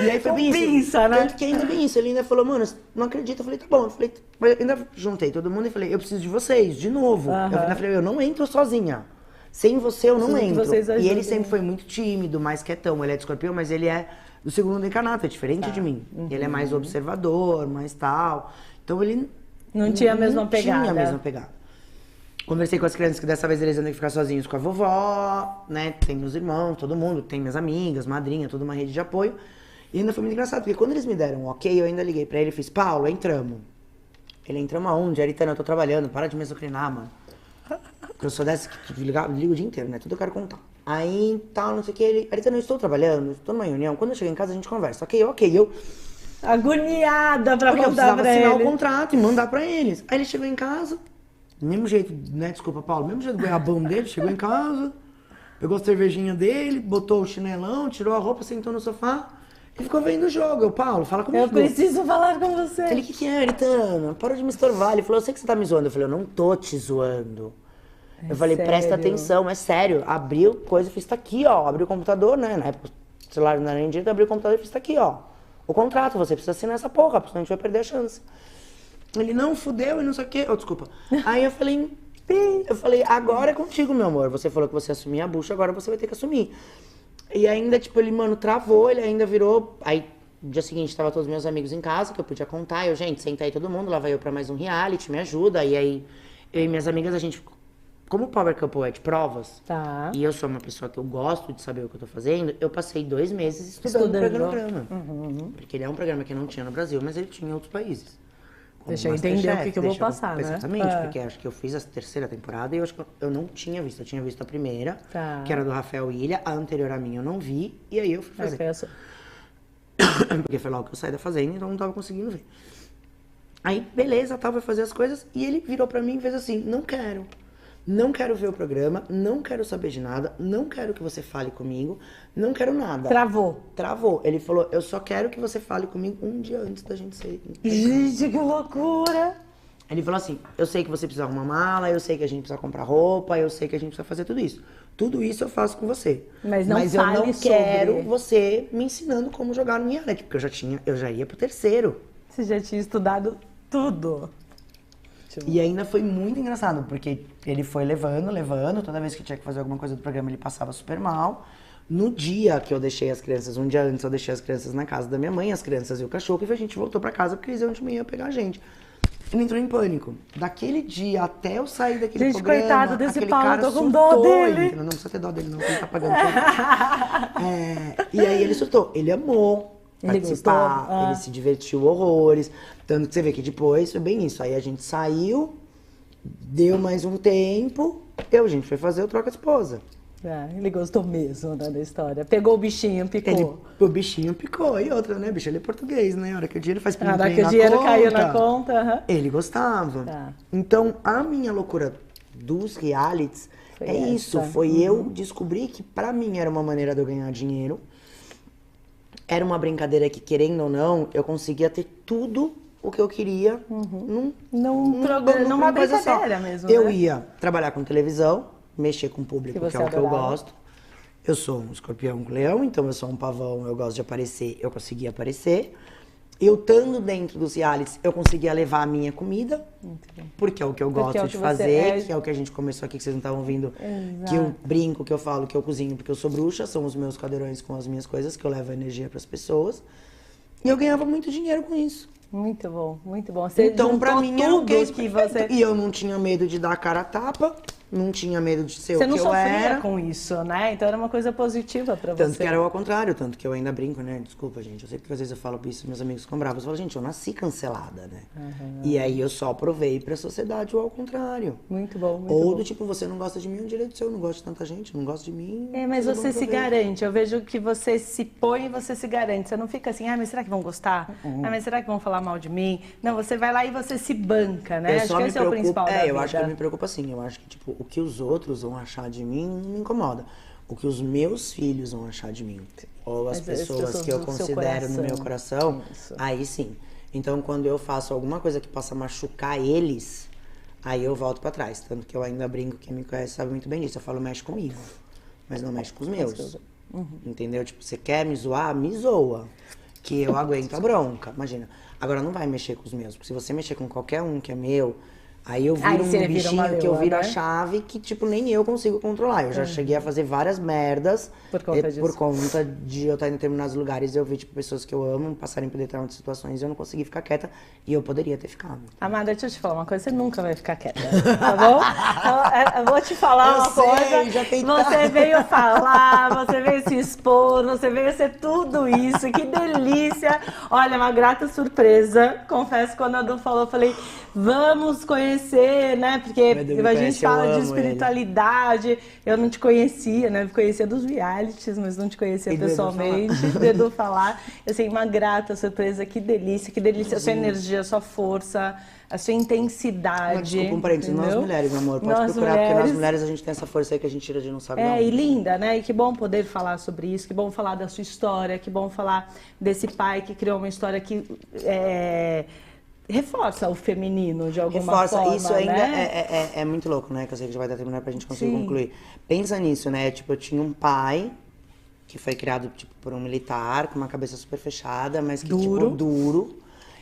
E aí foi bem isso. Pinça, né? Tanto que ainda bem isso. Ele ainda falou, mano, não acredito. Eu falei, tá bom. Eu falei, eu ainda juntei todo mundo e falei, eu preciso de vocês, de novo. Eu ainda falei, eu não entro sozinha. Sem você eu não entro. E ele sempre foi muito tímido, mais quietão. Ele é de Escorpião, mas ele é do segundo decanato, é diferente de mim. Ele é mais observador, mais tal. Então ele não tinha a mesma pegada. Tinha a mesma pegada. Conversei com as crianças que dessa vez eles iam ter que ficar sozinhos com a vovó, né? Tem meus irmãos, todo mundo, tem minhas amigas, madrinha, toda uma rede de apoio. E ainda foi muito engraçado, porque quando eles me deram um ok, eu ainda liguei pra ele e fiz, Paulo, entramos. Ele, entramos aonde? Aritana, eu tô trabalhando, para de me exocrinar, mano. Porque eu sou dessa que ligo o dia inteiro, né? Tudo eu quero contar. Aí, tal, não sei o que, ele, Aritana, eu estou trabalhando, estou numa reunião, quando eu chegar em casa a gente conversa. Ok, eu... Agoniada pra porque eu mandar precisava pra assinar ele. o contrato e mandar pra eles. Aí ele chegou em casa, mesmo jeito, né? Desculpa, Paulo, mesmo jeito do goiabão dele, chegou em casa, pegou a cervejinha dele, botou o chinelão, tirou a roupa, sentou no sofá e ficou vendo o jogo. Eu, Paulo, fala comigo. Eu preciso falar com você. Ele, o que é, Aritana? Para de me estorvar. Ele falou, eu sei que você tá me zoando. Eu falei, eu não tô te zoando. Eu falei, presta atenção, é sério. Abriu coisa, fiz, tá aqui, ó. Abriu o computador, né? Na época o celular não era nem direito, abriu o computador e fiz, tá aqui, ó. O contrato, você precisa assinar essa porra, senão a gente vai perder a chance. Ele, não, fudeu e não sei o quê. Oh, desculpa. Aí eu falei, agora é contigo, meu amor. Você falou que você assumia a bucha, agora você vai ter que assumir. E ainda, tipo, ele, mano, travou, ele ainda virou... Aí, no dia seguinte, tava todos meus amigos em casa, que eu podia contar. Eu, gente, senta aí todo mundo, lá vai eu pra mais um reality, me ajuda. E aí, eu e minhas amigas, a gente... Como o Power Couple é de provas, e eu sou uma pessoa que eu gosto de saber o que eu tô fazendo, eu passei 2 meses estudando o programa. Porque ele é um programa que não tinha no Brasil, mas ele tinha em outros países. Deixa eu entender o que eu vou passar, né? Exatamente, porque acho que eu fiz a 3ª temporada e eu acho que eu não tinha visto. Eu tinha visto a primeira, que era do Rafael Ilha, a anterior a mim eu não vi, e aí eu fui fazer. Porque foi logo que eu saí da fazenda, então eu não tava conseguindo ver. Aí, beleza, tal, vai fazer as coisas. E ele virou pra mim e fez assim, não quero. Não quero ver o programa, não quero saber de nada, não quero que você fale comigo, não quero nada. Travou. Ele falou, eu só quero que você fale comigo um dia antes da gente sair. Gente, que loucura! Ele falou assim, eu sei que você precisa arrumar mala, eu sei que a gente precisa comprar roupa, eu sei que a gente precisa fazer tudo isso. Tudo isso eu faço com você. Mas eu não quero sobre... você me ensinando como jogar no reality, porque eu já ia pro terceiro. Você já tinha estudado tudo. E ainda foi muito engraçado, porque ele foi levando, toda vez que tinha que fazer alguma coisa do programa ele passava super mal. No dia que eu deixei as crianças, um dia antes eu deixei as crianças na casa da minha mãe, as crianças e o cachorro, e a gente voltou pra casa porque eles iam de manhã pegar a gente. Ele entrou em pânico. Daquele dia até eu sair daquele programa, coitado desse aquele Paulo, cara tô com surtou. dó dele. Não precisa ter dó dele não, porque ele tá pagando tudo. E aí ele surtou. Ele amou participar, ele se divertiu horrores. Tanto que você vê que depois foi bem isso. Aí a gente saiu, deu mais um tempo, a gente foi fazer o Troca de Esposa. Ele gostou mesmo, né, da história. Pegou o bichinho, picou. O bichinho picou. E outra, né, bicho? Ele é português, né? A hora que o dinheiro faz plim-plim na conta. A hora que o dinheiro caiu na conta. Ele gostava. Então, a minha loucura dos realities foi isso. Foi eu descobrir que pra mim era uma maneira de eu ganhar dinheiro. Era uma brincadeira que, querendo ou não, eu conseguia ter tudo o que eu queria numa brincadeira mesmo. Eu ia trabalhar com televisão, mexer com o público, que é o que eu gosto. Eu sou um escorpião com leão, então eu sou um pavão, eu gosto de aparecer, eu conseguia aparecer. Eu estando dentro dos realities, eu conseguia levar a minha comida, porque é o que eu gosto de fazer, que é o que a gente começou aqui, que vocês não estavam ouvindo, que eu brinco, que eu falo, que eu cozinho, porque eu sou bruxa, são os meus cadeirões com as minhas coisas, que eu levo a energia para as pessoas. E eu ganhava muito dinheiro com isso. Muito bom, muito bom. Você então, pra mim, era o que você... E eu não tinha medo de dar a cara a tapa, não tinha medo de ser o que eu era. Você não sofria com isso, né? Então era uma coisa positiva pra você. Tanto que era ao contrário, tanto que eu ainda brinco, né? Desculpa, gente, eu sei que às vezes eu falo isso, meus amigos ficam bravos. Eu falo, gente, eu nasci cancelada, né? E aí eu só provei pra sociedade ou ao contrário. Muito bom, muito Ou bom. do tipo, você não gosta de mim, é um direito seu, eu não gosto de tanta gente, não gosta de mim. Mas você se garante, eu vejo que você se põe e você se garante. Você não fica assim, mas será que vão gostar? Mas será que vão falar mal de mim? Não, você vai lá e você se banca, né? Acho que esse é o principal da vida. Eu acho que eu me preocupo assim, eu acho que, tipo, o que os outros vão achar de mim não me incomoda. O que os meus filhos vão achar de mim, ou as pessoas que eu considero no meu coração, aí sim. Então, quando eu faço alguma coisa que possa machucar eles, aí eu volto pra trás. Tanto que eu ainda brinco, quem me conhece sabe muito bem disso. Eu falo, mexe comigo, mas não mexe com os meus. Entendeu? Tipo, você quer me zoar? Me zoa. Que eu aguento a bronca, imagina. Agora, não vai mexer com os meus, porque se você mexer com qualquer um que é meu, aí eu viro um bichinho que eu viro a chave que, tipo, nem eu consigo controlar. Eu já cheguei a fazer várias merdas por conta de eu estar em determinados lugares e eu ver, tipo, pessoas que eu amo passarem por determinadas situações e eu não consegui ficar quieta e eu poderia ter ficado. Amada, deixa eu te falar uma coisa, você nunca vai ficar quieta, tá bom? Eu vou te falar uma coisa, você veio falar, você veio se expor, você veio ser tudo isso, que delícia. Olha, uma grata surpresa, confesso, quando a Du falou, eu falei, vamos conhecer, né? Porque a gente fala de espiritualidade. Eu não te conhecia, né? Eu conhecia dos realities, mas não te conhecia pessoalmente. Do Edu falar. Assim, uma grata surpresa, que delícia a sua energia, a sua força, a sua intensidade. Desculpa, um parênteses, nós mulheres, meu amor, pode procurar, porque nós mulheres a gente tem essa força aí que a gente tira de não sabe não. E linda, né? E que bom poder falar sobre isso, que bom falar da sua história, que bom falar desse pai que criou uma história que reforça o feminino de alguma forma, isso ainda né? é muito louco, né? Que eu sei que já vai dar terminar pra gente conseguir concluir. Pensa nisso, né? Tipo, eu tinha um pai que foi criado, tipo, por um militar, com uma cabeça super fechada, mas que, tipo, duro.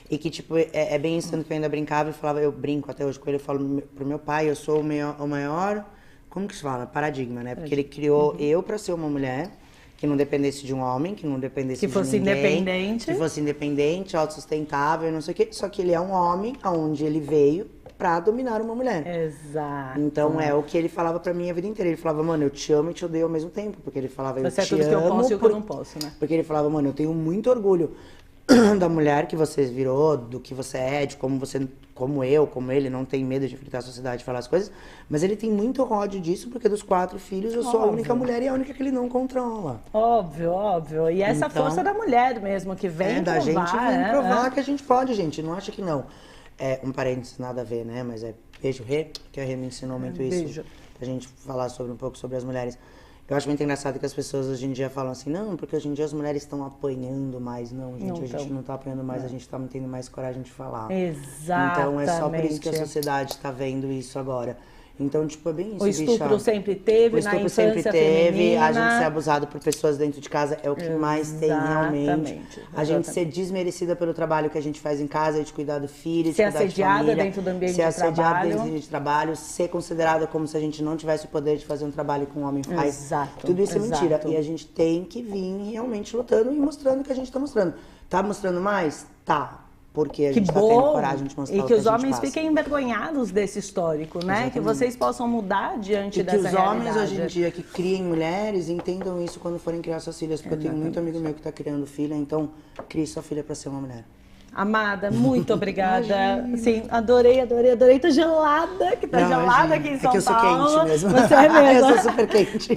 E que, tipo, é bem isso, tanto que eu ainda brincava e falava, eu brinco até hoje com ele, eu falo pro meu pai, eu sou o maior, como que se fala? Paradigma, né? Porque ele criou eu pra ser uma mulher que não dependesse de um homem, que não dependesse de ninguém. Que fosse independente, autossustentável, não sei o quê. Só que ele é um homem, aonde ele veio pra dominar uma mulher. Exato. Então é o que ele falava pra mim a vida inteira. Ele falava, mano, eu te amo e te odeio ao mesmo tempo. Porque ele falava, eu te amo. Você é tudo que eu posso e o que eu não posso, né? Porque ele falava, mano, eu tenho muito orgulho da mulher que você virou, do que você é, de como você, como eu, como ele, não tem medo de enfrentar a sociedade e falar as coisas, mas ele tem muito ódio disso, porque dos 4 filhos eu sou a única mulher e a única que ele não controla. Óbvio, óbvio. E essa força da mulher mesmo, que vem provar. Da gente vem provar que a gente pode, gente, não acha que não. um parênteses, nada a ver, né? Mas beijo, Rê, que a Rê me ensinou muito isso. Beijo. Pra gente falar um pouco sobre as mulheres. Eu acho muito engraçado que as pessoas hoje em dia falam assim, não, porque hoje em dia as mulheres estão apanhando mais. Não, gente, a gente não tá apanhando mais, a gente tá tendo mais coragem de falar. Exatamente. Então é só por isso que a sociedade tá vendo isso agora. Então, tipo, é bem isso, O estupro sempre teve, na infância sempre teve, feminina. a gente ser abusado por pessoas dentro de casa é o que mais tem realmente. A gente ser desmerecida pelo trabalho que a gente faz em casa, de cuidar do filho, de cuidar de família. Ser assediada dentro do ambiente de trabalho. Ser assediada dentro do ambiente de trabalho, ser considerada como se a gente não tivesse o poder de fazer um trabalho que um homem faz. Exato. Tudo isso é mentira. E a gente tem que vir realmente lutando e mostrando o que a gente tá mostrando. Tá mostrando mais? Tá. Porque a gente tá tendo coragem de mostrar o que a gente os homens passa. fiquem envergonhados desse histórico, né? Exatamente. Que vocês possam mudar diante dessa realidade. E que os homens hoje em dia que criem mulheres entendam isso quando forem criar suas filhas. Porque eu tenho muito amigo meu que tá criando filha, então crie sua filha pra ser uma mulher. Amada, muito obrigada. Sim, adorei. Tô gelada, que tá gelada aqui em São Paulo. É que eu sou quente mesmo. Você é mesmo. Eu sou super quente.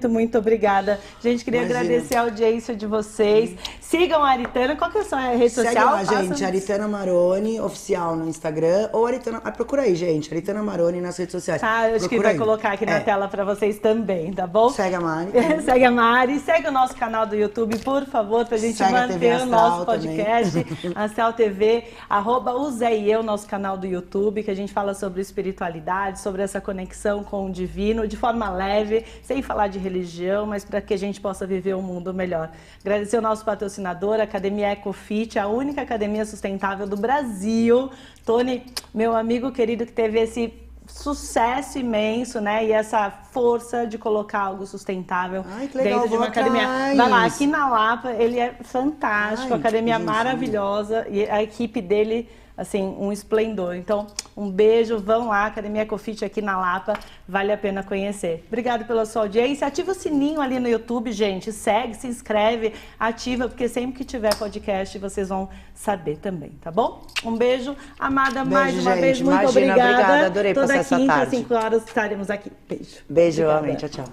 Muito obrigada. Gente, queria agradecer a audiência de vocês. Sigam a Aritana. Qual que é a sua rede social? Segue lá, gente. Aritana Maroni, oficial no Instagram. Ou Aritana... procura aí, gente. Aritana Maroni nas redes sociais. Tá, eu acho que vai colocar aqui na tela pra vocês também, tá bom? Segue a Mari. Segue a Mari. Segue o nosso canal do YouTube, por favor, pra gente manter o nosso podcast. Ansel TV, @o Zé e eu, nosso canal do YouTube, que a gente fala sobre espiritualidade, sobre essa conexão com o divino, de forma leve, sem falar de religião, mas para que a gente possa viver um mundo melhor. Agradecer o nosso patrocinador, a Academia Ecofit, a única academia sustentável do Brasil. Tony, meu amigo querido que teve esse sucesso imenso, né? E essa força de colocar algo sustentável dentro de uma academia. Vai lá, aqui na Lapa, ele é fantástico, academia maravilhosa e a equipe dele, assim, um esplendor. Então, um beijo, vão lá, Academia Ecofit aqui na Lapa, vale a pena conhecer. Obrigada pela sua audiência, ativa o sininho ali no YouTube, gente, segue, se inscreve, ativa, porque sempre que tiver podcast, vocês vão saber também, tá bom? Um beijo, amada, mais uma vez, muito obrigada. Adorei Toda passar essa quinta, tarde. às 5 horas, estaremos aqui. Beijo. Beijo, amém, tchau.